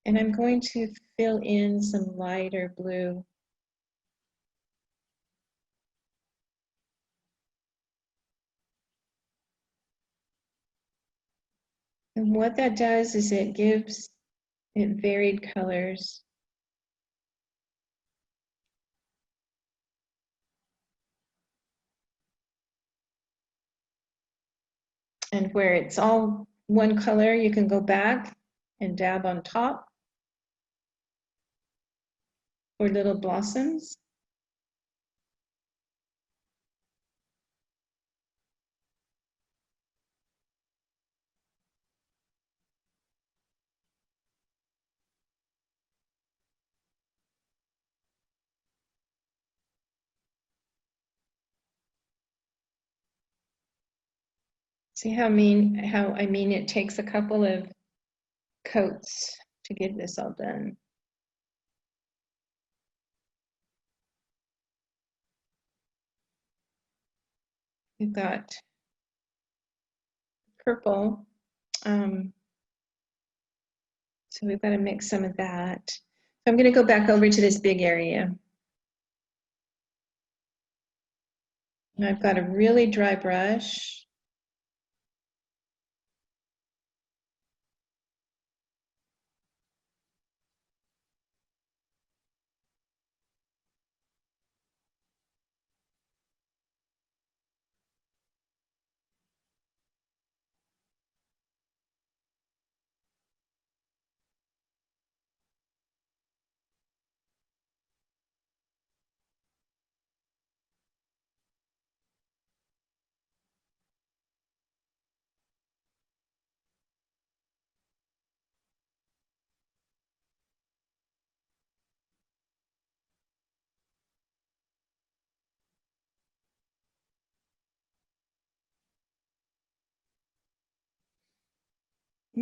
And I'm going to fill in some lighter blue. And what that does is it gives it varied colors. And where it's all one color, you can go back and dab on top or little blossoms. See how I mean it takes a couple of coats to get this all done. We've got purple, so we've got to mix some of that. So I'm going to go back over to this big area. And I've got a really dry brush.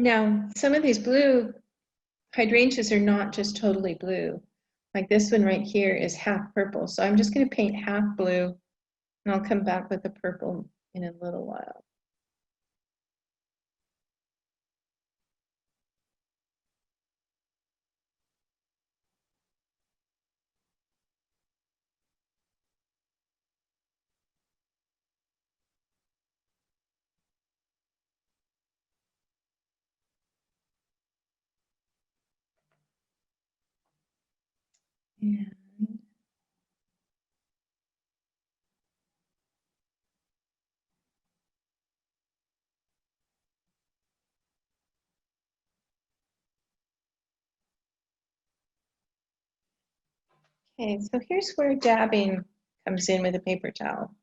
Now, some of these blue hydrangeas are not just totally blue. Like this one right here is half purple. So I'm just going to paint half blue, and I'll come back with the purple in a little while. And okay, so here's where dabbing comes in with a paper towel.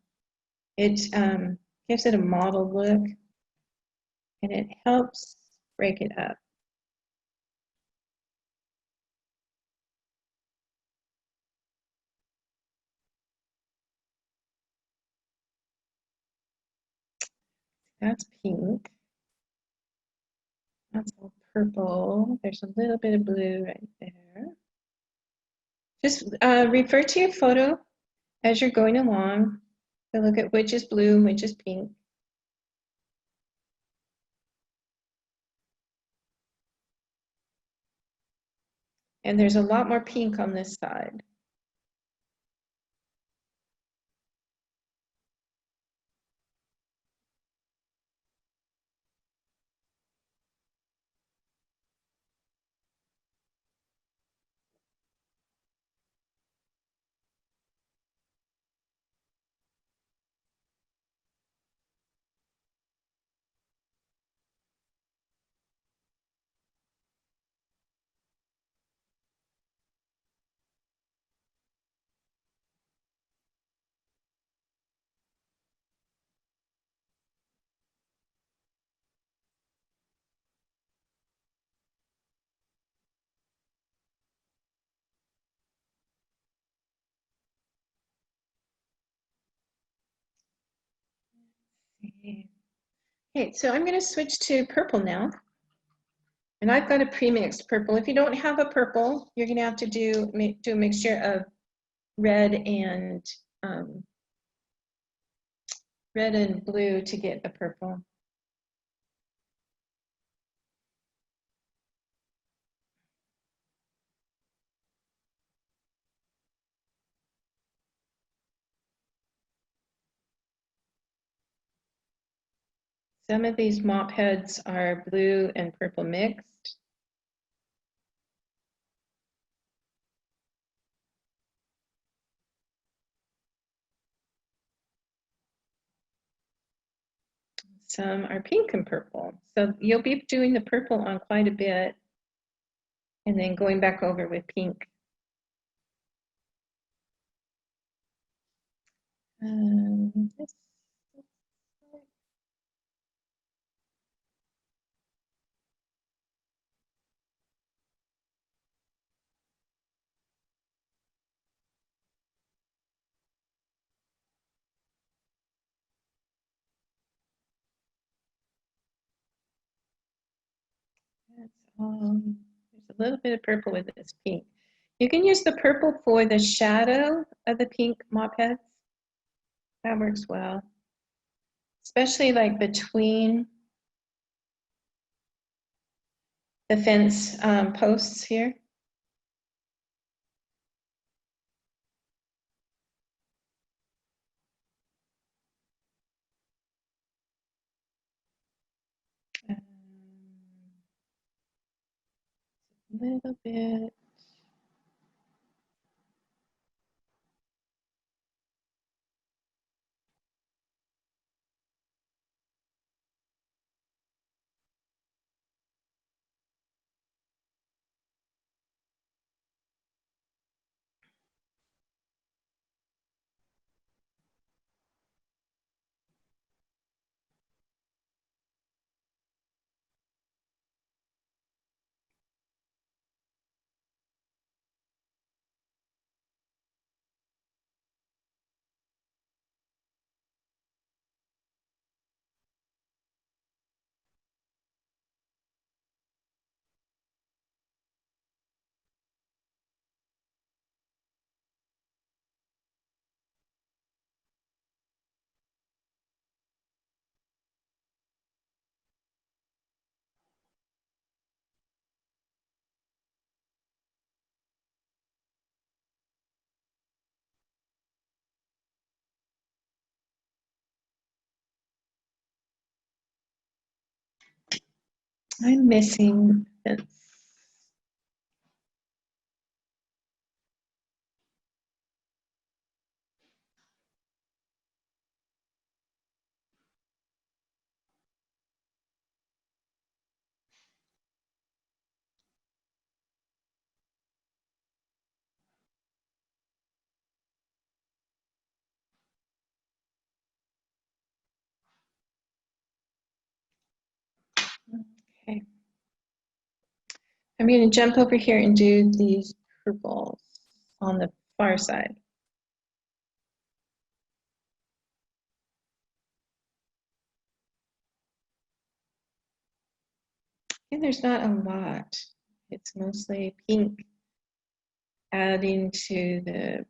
It gives it a mottled look, and it helps break it up. That's pink. That's all purple. There's a little bit of blue right there. Just refer to your photo as you're going along to look at which is blue and which is pink. And there's a lot more pink on this side. Okay, so I'm going to switch to purple now. And I've got a pre-mixed purple. If you don't have a purple, you're going to have to do a mixture of red and blue to get a purple. Some of these mop heads are blue and purple mixed. Some are pink and purple. So you'll be doing the purple on quite a bit and then going back over with pink. This there's a little bit of purple with this pink. You can use the purple for the shadow of the pink mop heads. That works well, especially like between the fence posts here. A little bit. I'm missing this. Okay. I'm going to jump over here and do these purples on the far side. And there's not a lot. It's mostly pink, adding to the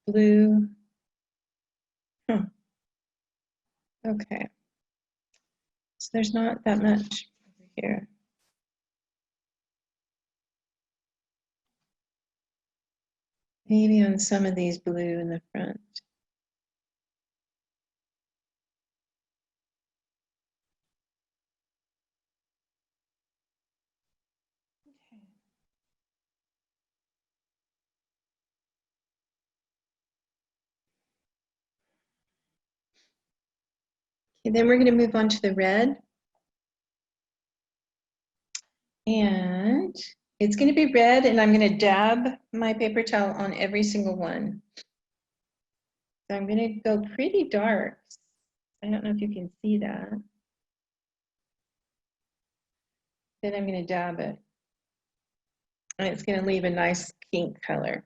blue. Okay. So there's not that much over here. Maybe on some of these blue in the front. Okay, then we're going to move on to the red. And it's going to be red, and I'm going to dab my paper towel on every single one. So I'm going to go pretty dark. I don't know if you can see that. Then I'm going to dab it. And it's going to leave a nice pink color.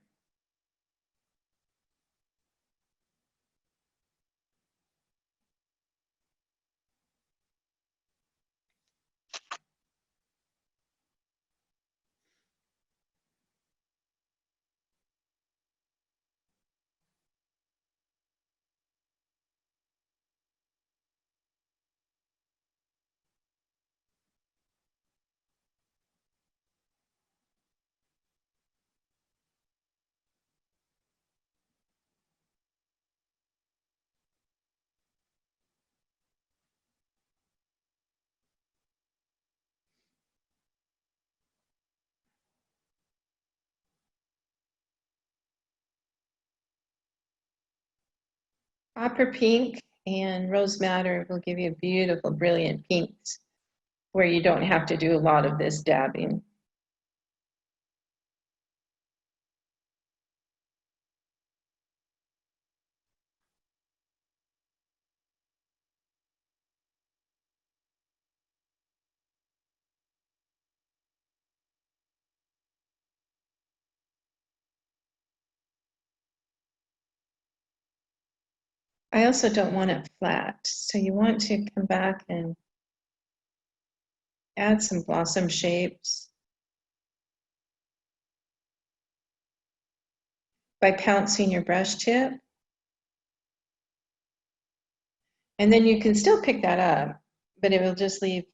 Copper pink and rose madder will give you beautiful, brilliant pinks where you don't have to do a lot of this dabbing. I also don't want it flat, so you want to come back and add some blossom shapes by pouncing your brush tip. And then you can still pick that up, but it will just leave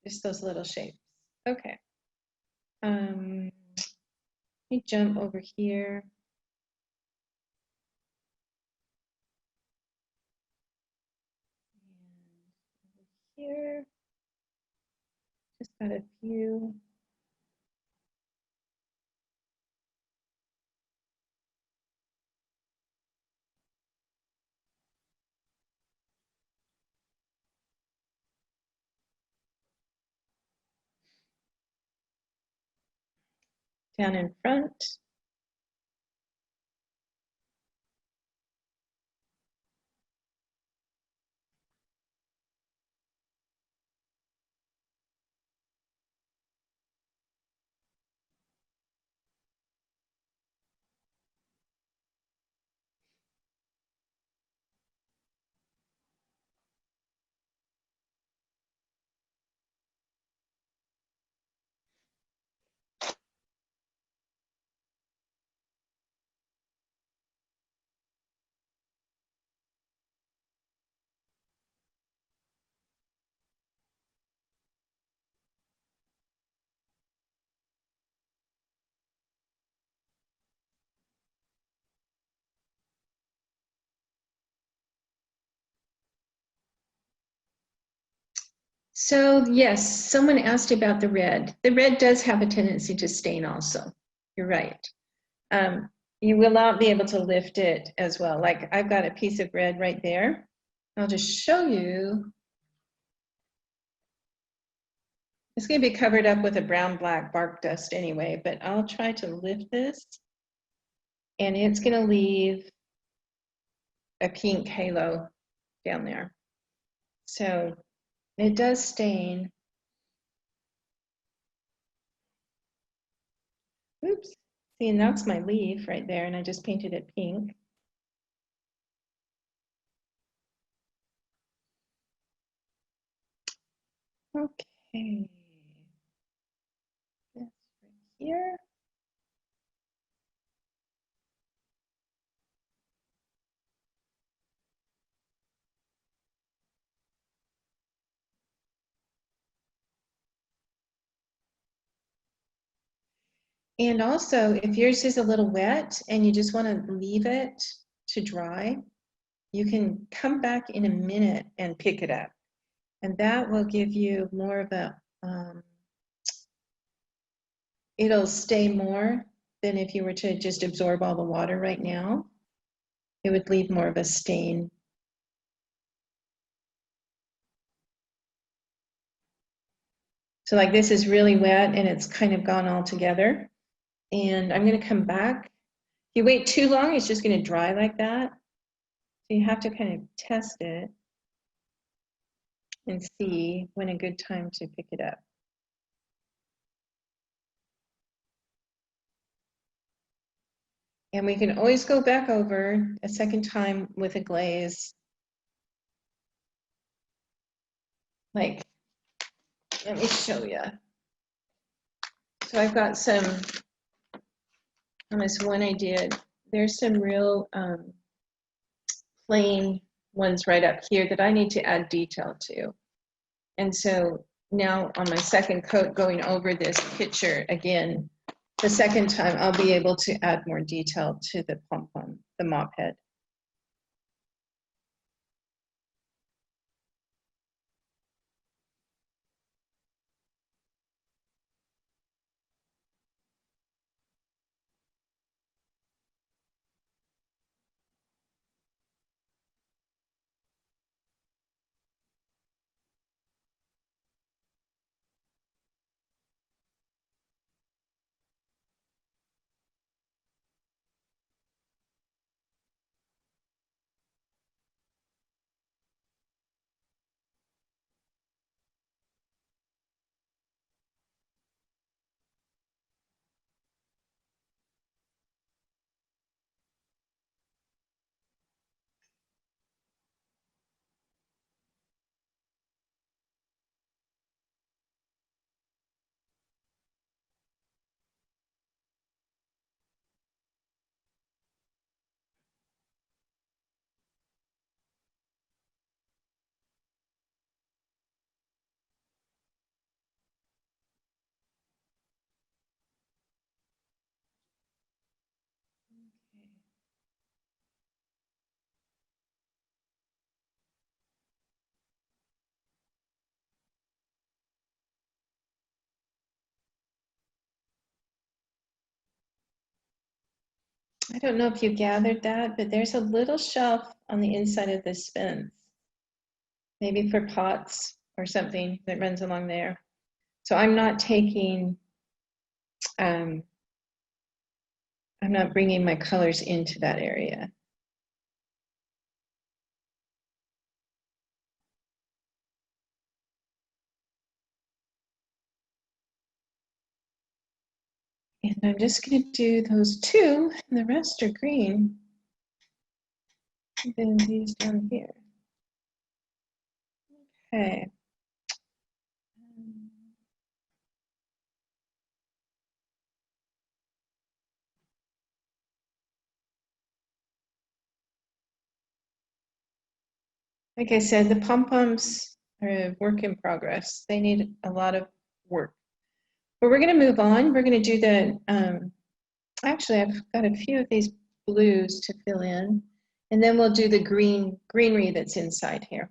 just those little shapes. Okay. Let me jump over here. And over here. Just got a few. Down in front. So yes, someone asked about the red. The red does have a tendency to stain also. You're right. You will not be able to lift it as well. Like I've got a piece of red right there. I'll just show you. It's going to be covered up with a brown-black bark dust anyway, but I'll try to lift this. And it's going to leave a pink halo down there. So it does stain. Oops. See, and that's my leaf right there, and I just painted it pink. Okay. That's right here. And also, if yours is a little wet and you just want to leave it to dry, you can come back in a minute and pick it up. And that will give you more of a, it'll stay more than if you were to just absorb all the water right now. It would leave more of a stain. So like this is really wet and it's kind of gone all together. And I'm going to come back. If you wait too long, it's just going to dry like that. So you have to kind of test it and see when a good time to pick it up. And we can always go back over a second time with a glaze. Like, let me show you. So I've got some, on this one I did, there's some real plain ones right up here that I need to add detail to. And so now on my second coat going over this picture again, the second time I'll be able to add more detail to the pom-pom, the mop head. I don't know if you gathered that, but there's a little shelf on the inside of this fence, maybe for pots or something that runs along there. So I'm not taking, I'm not bringing my colors into that area. And I'm just going to do those two, and the rest are green. And then these down here. Okay. Like I said, the pom-poms are a work in progress. They need a lot of work. But we're going to move on. We're going to do the, actually, I've got a few of these blues to fill in. And then we'll do the greenery that's inside here.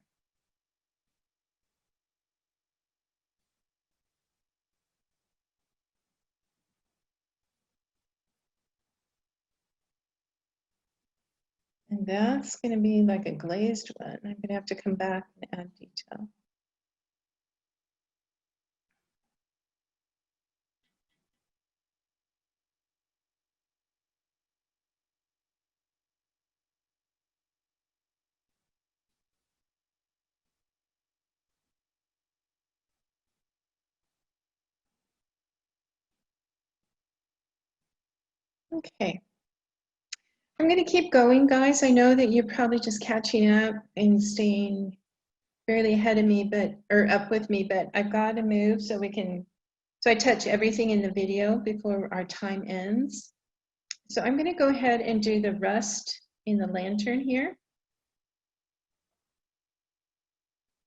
And that's going to be like a glazed one. I'm going to have to come back and add detail. Okay. I'm going to keep going, guys. I know that you're probably just catching up and staying fairly ahead of me, or up with me, but I've got to move so I touch everything in the video before our time ends. So I'm going to go ahead and do the rust in the lantern here.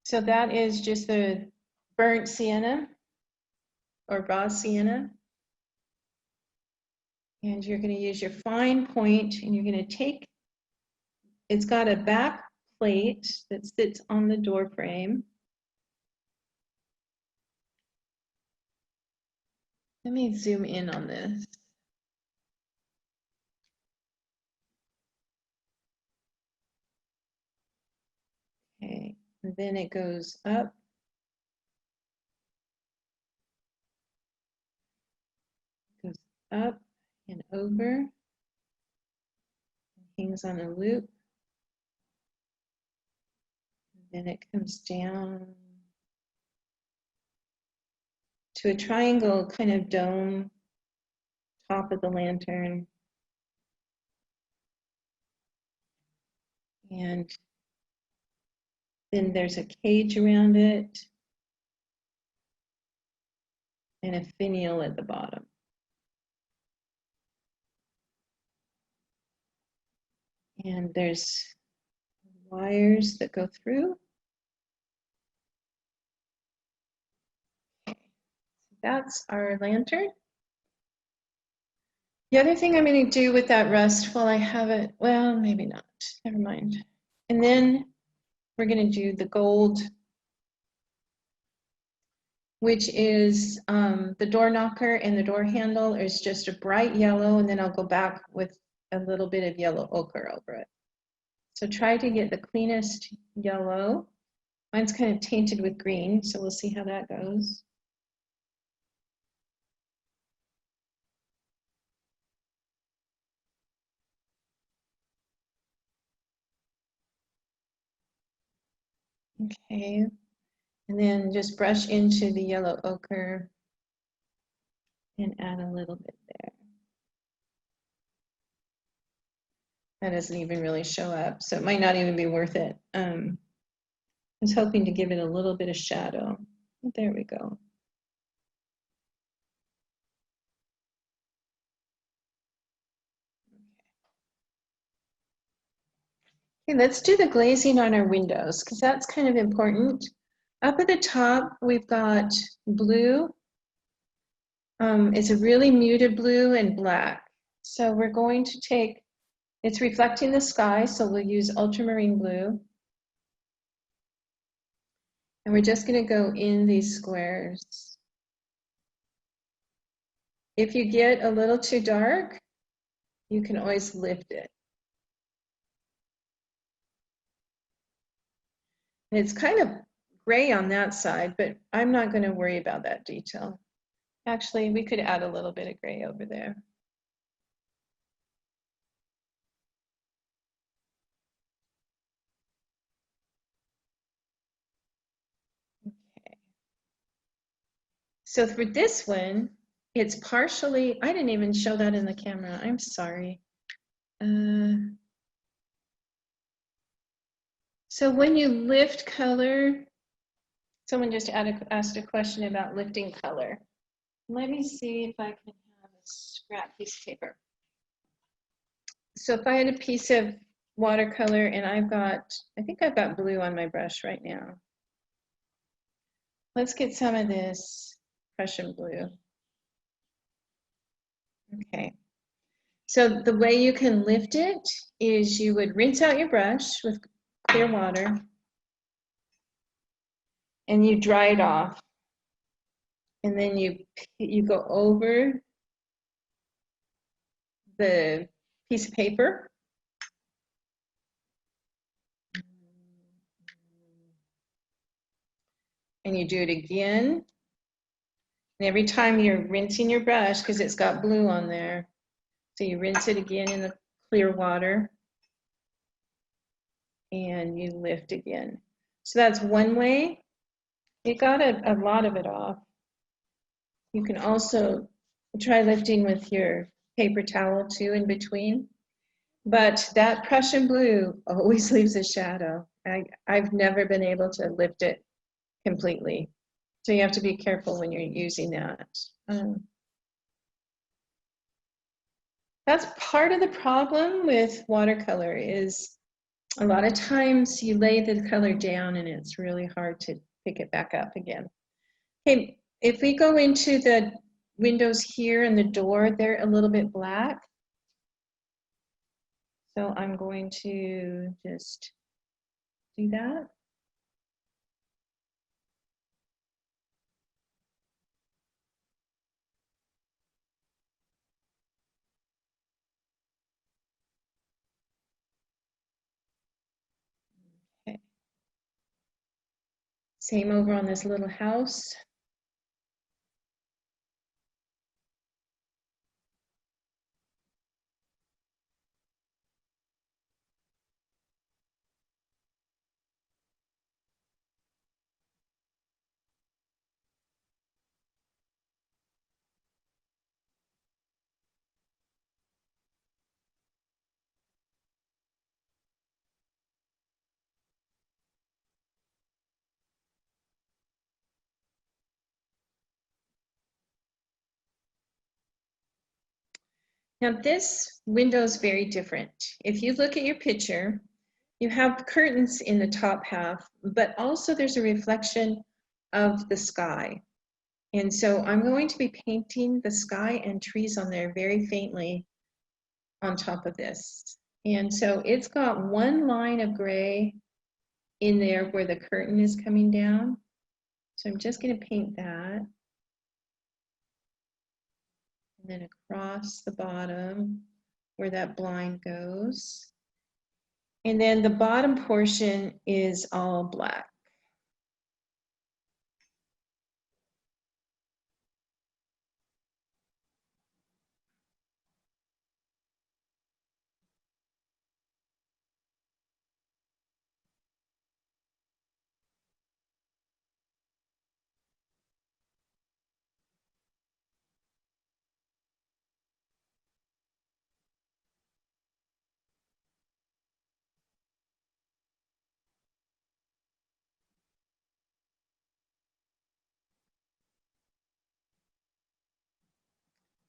So that is just the burnt sienna or raw sienna. And you're going to use your fine point and you're going to take, it's got a back plate that sits on the door frame. Let me zoom in on this. Okay, and then it goes up. Goes up and over. Hangs on a loop. Then it comes down to a triangle kind of dome top of the lantern. And then there's a cage around it and a finial at the bottom. And there's wires that go through. Okay. That's our lantern. The other thing I'm going to do with that rust while I have it, well, maybe not, never mind. And then we're going to do the gold, which is the door knocker and the door handle is just a bright yellow, and then I'll go back with a little bit of yellow ochre over it. So try to get the cleanest yellow. Mine's kind of tainted with green, so we'll see how that goes. Okay, and then just brush into the yellow ochre and add a little bit there. That doesn't even really show up, so it might not even be worth it. I was hoping to give it a little bit of shadow. There we go. Okay, let's do the glazing on our windows because that's kind of important. Up at the top, we've got blue. It's a really muted blue and black. So we're going to take, it's reflecting the sky, so we'll use ultramarine blue. And we're just going to go in these squares. If you get a little too dark, you can always lift it. And it's kind of gray on that side, but I'm not going to worry about that detail. Actually, we could add a little bit of gray over there. Okay. So for this one, it's partially, I didn't even show that in the camera. I'm sorry. So when you lift color, someone just asked a question about lifting color. Let me see if I can have a scrap piece of paper. So if I had a piece of watercolor and I think I've got blue on my brush right now. Let's get some of this Prussian blue. Okay. So the way you can lift it is you would rinse out your brush with clear water and you dry it off. And then you go over the piece of paper and you do it again. And every time you're rinsing your brush, because it's got blue on there, so you rinse it again in the clear water, and you lift again. So that's one way. It got a lot of it off. You can also try lifting with your paper towel too in between. But that Prussian blue always leaves a shadow. I've never been able to lift it completely. So you have to be careful when you're using that. That's part of the problem with watercolor is a lot of times you lay the color down and it's really hard to pick it back up again. Okay, if we go into the windows here and the door, they're a little bit black. So I'm going to just do that. Okay. Same over on this little house. Now this window is very different. If you look at your picture, you have curtains in the top half, but also there's a reflection of the sky. And so I'm going to be painting the sky and trees on there very faintly on top of this. And so it's got one line of gray in there where the curtain is coming down. So I'm just going to paint that. And then across the bottom where that blind goes. And then the bottom portion is all black.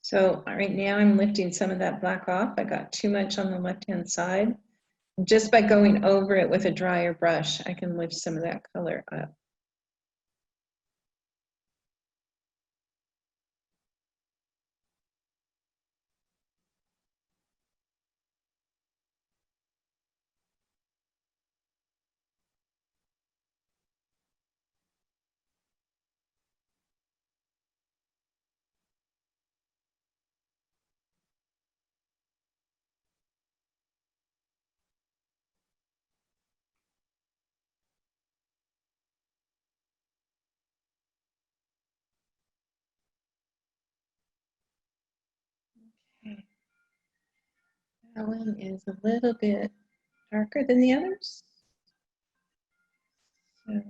So right now I'm lifting some of that black off. I got too much on the left-hand side. Just by going over it with a drier brush, I can lift some of that color up. Okay. That one is a little bit darker than the others. So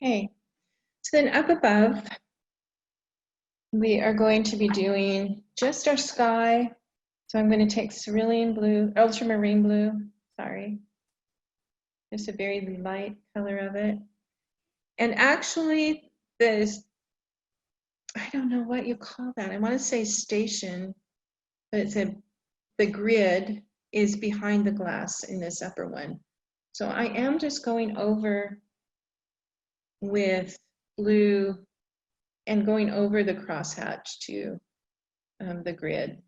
okay, so then up above, we are going to be doing just our sky. So I'm going to take cerulean blue, ultramarine blue, sorry. Just a very light color of it. And actually, this, I don't know what you call that. I want to say station, but it's the grid is behind the glass in this upper one. So I am just going over with blue and going over the crosshatch to the grid.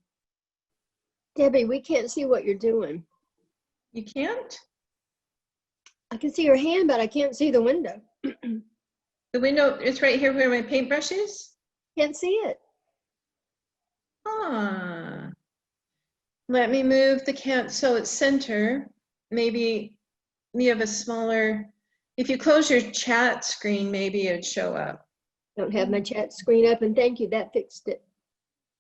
Debbie, we can't see what you're doing. You can't? I can see your hand, but I can't see the window. The window is right here where my paintbrush is? Can't see it. Ah. Let me move the cat so it's center. Maybe you have a smaller, if you close your chat screen, maybe it'd show up. Don't have my chat screen up, and thank you, that fixed it.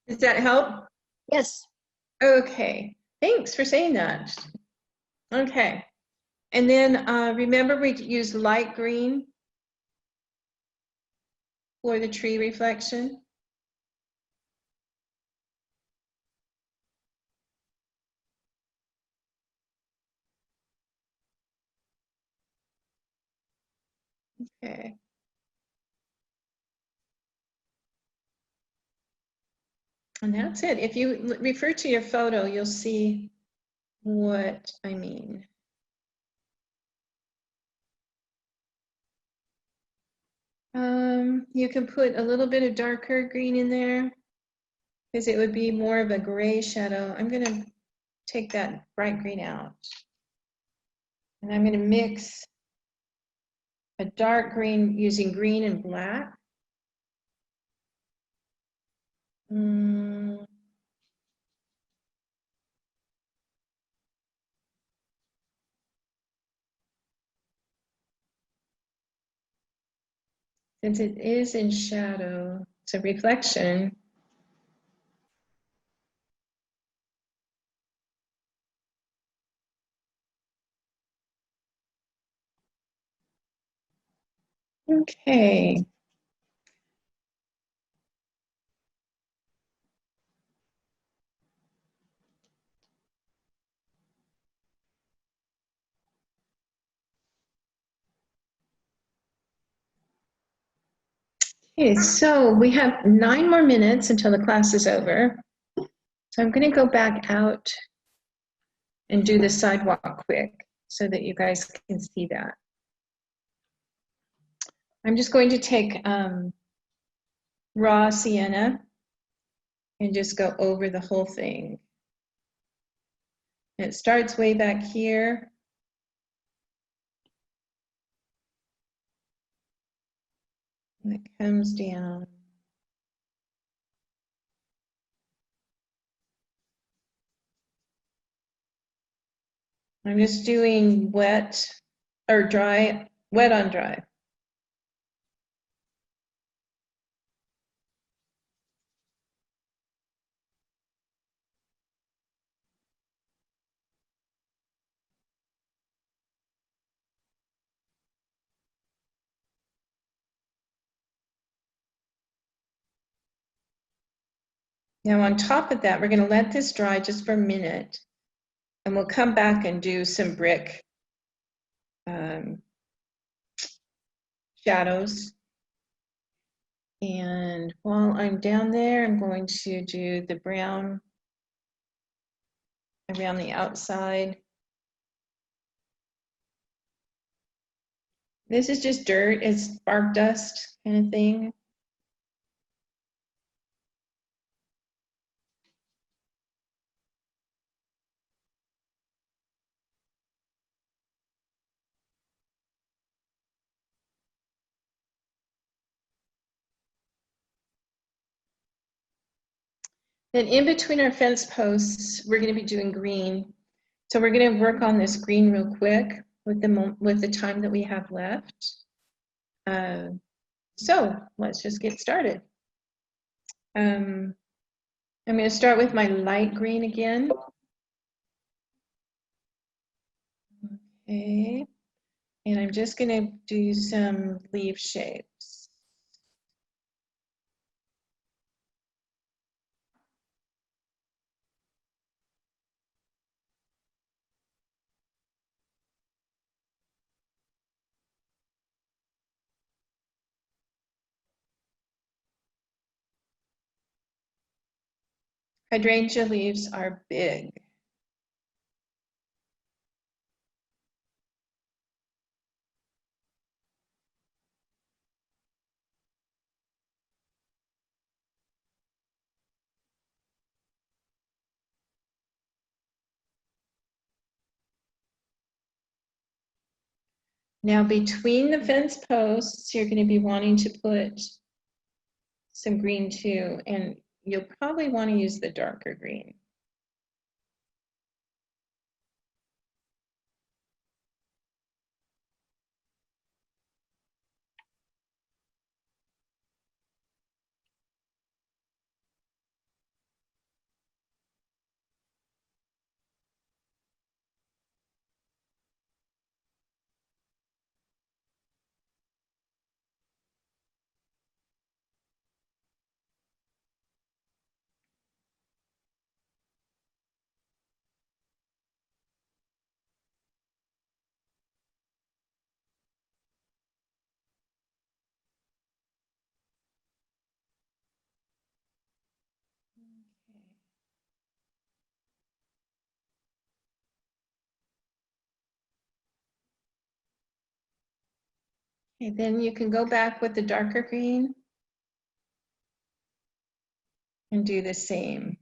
Does that help? Yes. Okay, thanks for saying that. Okay, and then remember we used light green for the tree reflection. Okay. And that's it. If you refer to your photo, you'll see what I mean. You can put a little bit of darker green in there because it would be more of a gray shadow. I'm going to take that bright green out. And I'm going to mix a dark green using green and black. Since it is in shadow, it's a reflection. Okay. Okay, so we have 9 more minutes until the class is over. So I'm going to go back out and do the sidewalk quick so that you guys can see that. I'm just going to take raw sienna and just go over the whole thing. And it starts way back here. And it comes down. I'm just doing wet or dry, wet on dry. Now on top of that, we're going to let this dry just for a minute, and we'll come back and do some brick shadows. And while I'm down there, I'm going to do the brown around the outside. This is just dirt, it's bark dust kind of thing. Then in between our fence posts, we're going to be doing green. So we're going to work on this green real quick with the time that we have left. So let's just get started. I'm going to start with my light green again. Okay, and I'm just going to do some leaf shapes. Hydrangea leaves are big. Now between the fence posts, you're going to be wanting to put some green too, and you'll probably want to use the darker green. Okay, then you can go back with the darker green and do the same.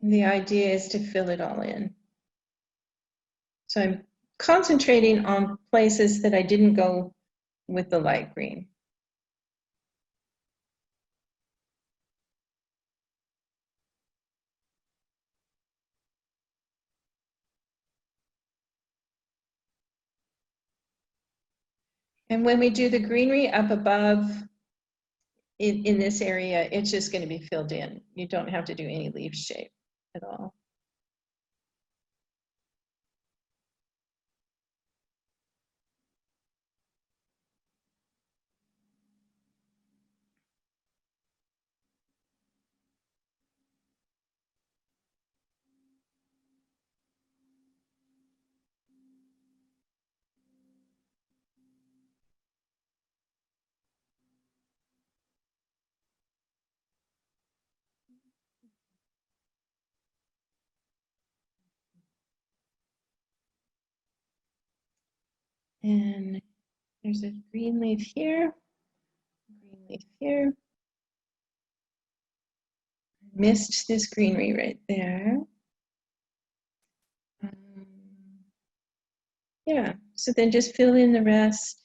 And the idea is to fill it all in. So I'm concentrating on places that I didn't go with the light green. And when we do the greenery up above in this area, it's just going to be filled in. You don't have to do any leaf shape at all. And there's a green leaf here, green leaf here. Missed this greenery right there. Yeah, so then just fill in the rest.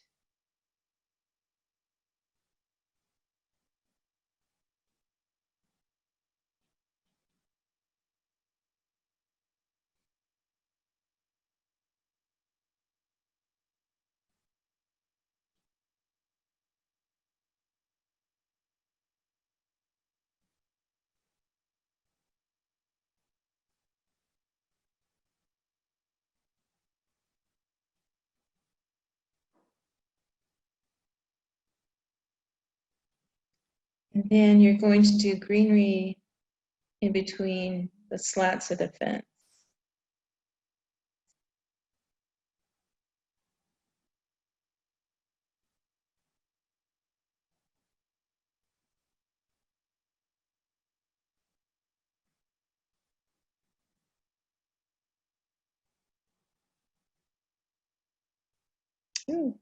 And then you're going to do greenery in between the slats of the fence. Ooh.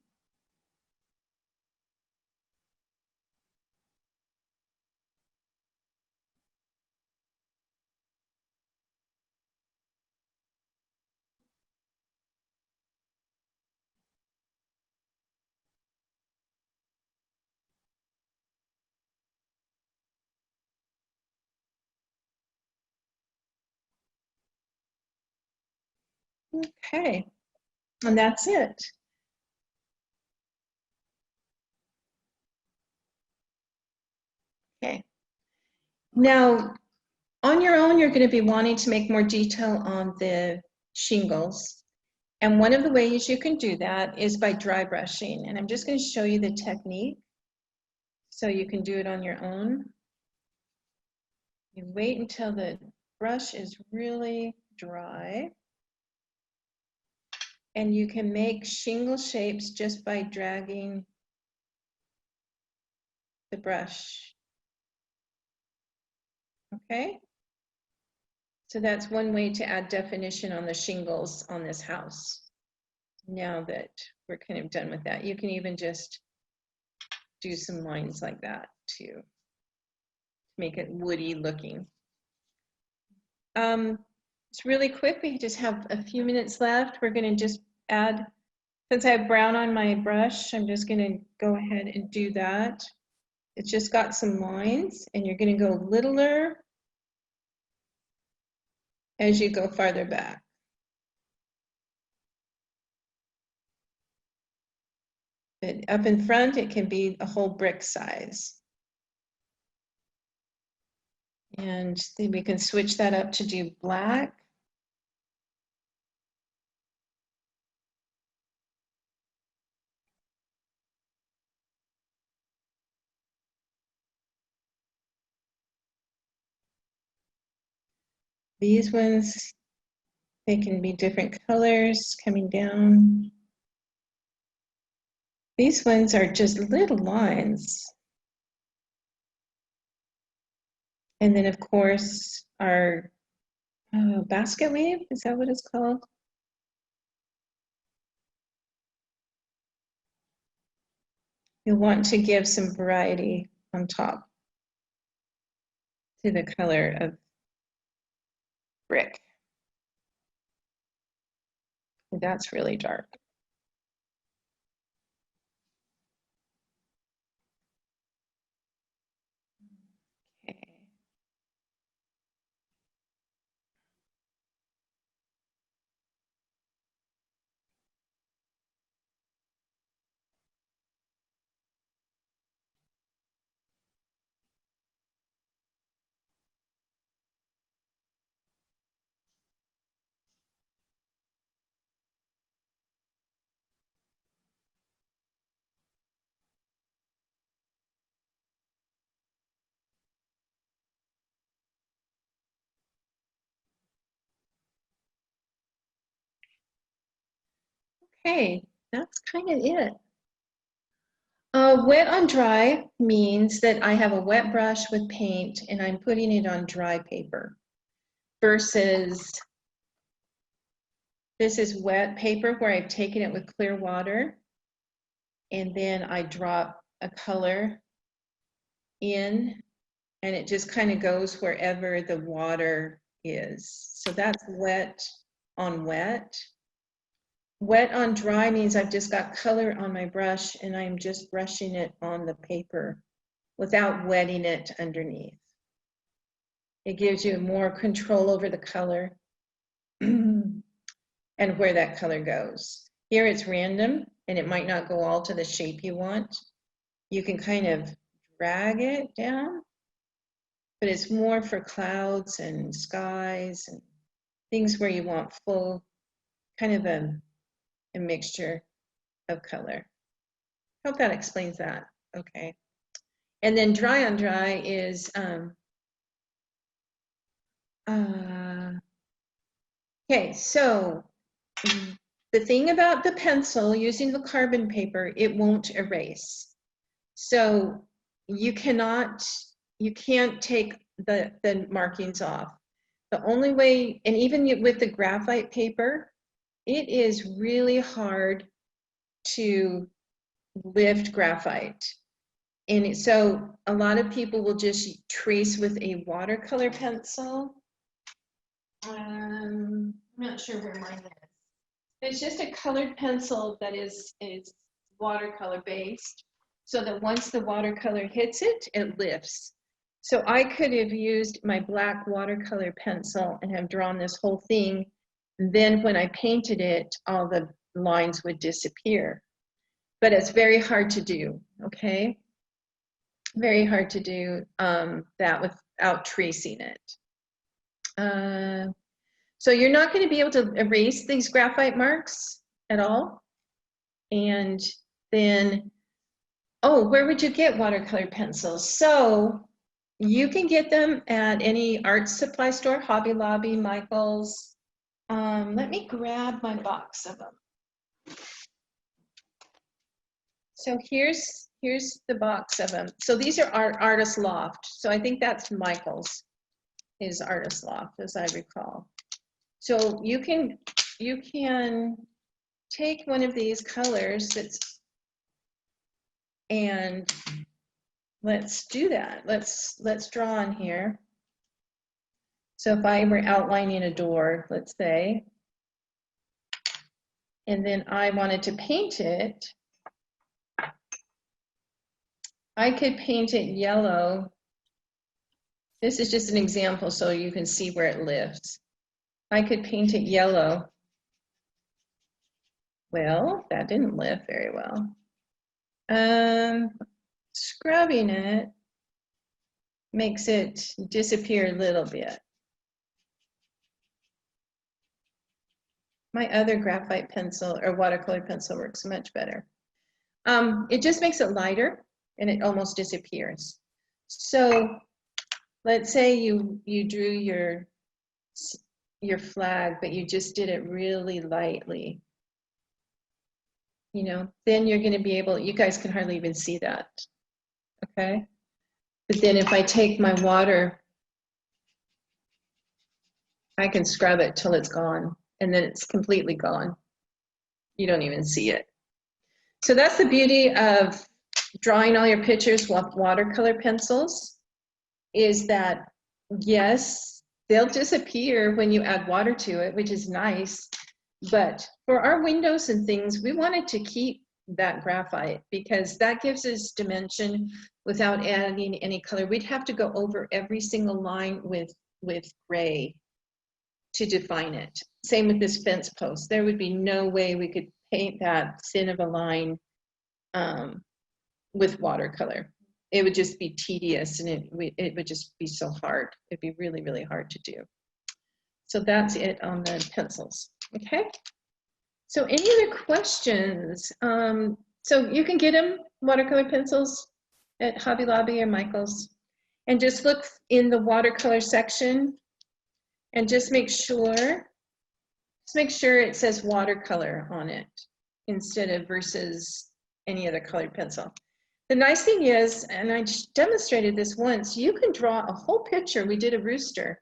Okay, and that's it. Okay. Now, on your own, you're going to be wanting to make more detail on the shingles. And one of the ways you can do that is by dry brushing. And I'm just going to show you the technique so you can do it on your own. You wait until the brush is really dry. And you can make shingle shapes just by dragging the brush. Okay? So that's one way to add definition on the shingles on this house. Now that we're kind of done with that, you can even just do some lines like that to make it woody looking. It's really quick. We just have a few minutes left. We're going to just add Since I have brown on my brush, I'm just going to go ahead and do that. It's just got some lines, and you're going to go littler as you go farther back. But up in front, it can be a whole brick size. And then we can switch that up to do black. These ones, they can be different colors coming down. These ones are just little lines. And then, of course, our basket weave, is that what it's called? You'll want to give some variety on top to the color of brick. That's really dark. Okay. Okay, that's kind of it. Wet on dry means that I have a wet brush with paint and I'm putting it on dry paper versus this is wet paper where I've taken it with clear water and then I drop a color in and it just kind of goes wherever the water is. So that's wet on wet. Wet on dry means I've just got color on my brush and I'm just brushing it on the paper without wetting it underneath. It gives you more control over the color and where that color goes. Here it's random and it might not go all to the shape you want. You can kind of drag it down, but it's more for clouds and skies and things where you want full, kind of a mixture of color. Hope that explains that. Okay. And then dry on dry is okay, so the thing about the pencil using the carbon paper, it won't erase. So you can't take the markings off. The only way, and even with the graphite paper, it is really hard to lift graphite. And so a lot of people will just trace with a watercolor pencil. I'm not sure where mine is. It's just a colored pencil that is watercolor based, so that once the watercolor hits it, it lifts. So I could have used my black watercolor pencil and have drawn this whole thing. And then when I painted it, all the lines would disappear. But it's very hard to do, okay? Very hard to do that without tracing it. So you're not going to be able to erase these graphite marks at all. And then, oh, where would you get watercolor pencils? So you can get them at any art supply store, Hobby Lobby, Michael's. Let me grab my box of them. So here's the box of them. So these are Artist Loft. So I think that's Michael's, his Artist Loft, as I recall. So you can take one of these colors and let's do that. Let's draw on here. So if I were outlining a door, let's say, and then I wanted to paint it, I could paint it yellow. This is just an example so you can see where it lives. I could paint it yellow. Well, that didn't lift very well. Scrubbing it makes it disappear a little bit. My other graphite pencil or watercolor pencil works much better. It just makes it lighter and it almost disappears. So let's say you drew your flag, but you just did it really lightly. You know, then you're going to be able, you guys can hardly even see that. Okay. But then if I take my water, I can scrub it till it's gone, and then it's completely gone. You don't even see it. So that's the beauty of drawing all your pictures with watercolor pencils, is that, yes, they'll disappear when you add water to it, which is nice. But for our windows and things, we wanted to keep that graphite because that gives us dimension without adding any color. We'd have to go over every single line with gray to define it. Same with this fence post. There would be no way we could paint that thin of a line with watercolor. It would just be tedious and it would just be so hard. It'd be really, really hard to do. So that's it on the pencils. Okay. So any other questions? So you can get them, watercolor pencils, at Hobby Lobby or Michael's. And just look in the watercolor section and just make sure it says watercolor on it instead of versus any other colored pencil. The nice thing is, and I demonstrated this once, you can draw a whole picture. We did a rooster,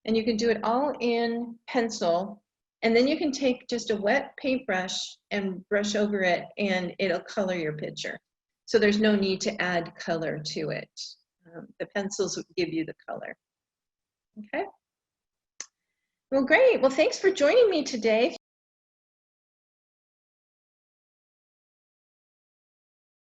and you can do it all in pencil, and then you can take just a wet paintbrush and brush over it, and it'll color your picture. So there's no need to add color to it. The pencils will give you the color. Okay. Well, great. Well, thanks for joining me today.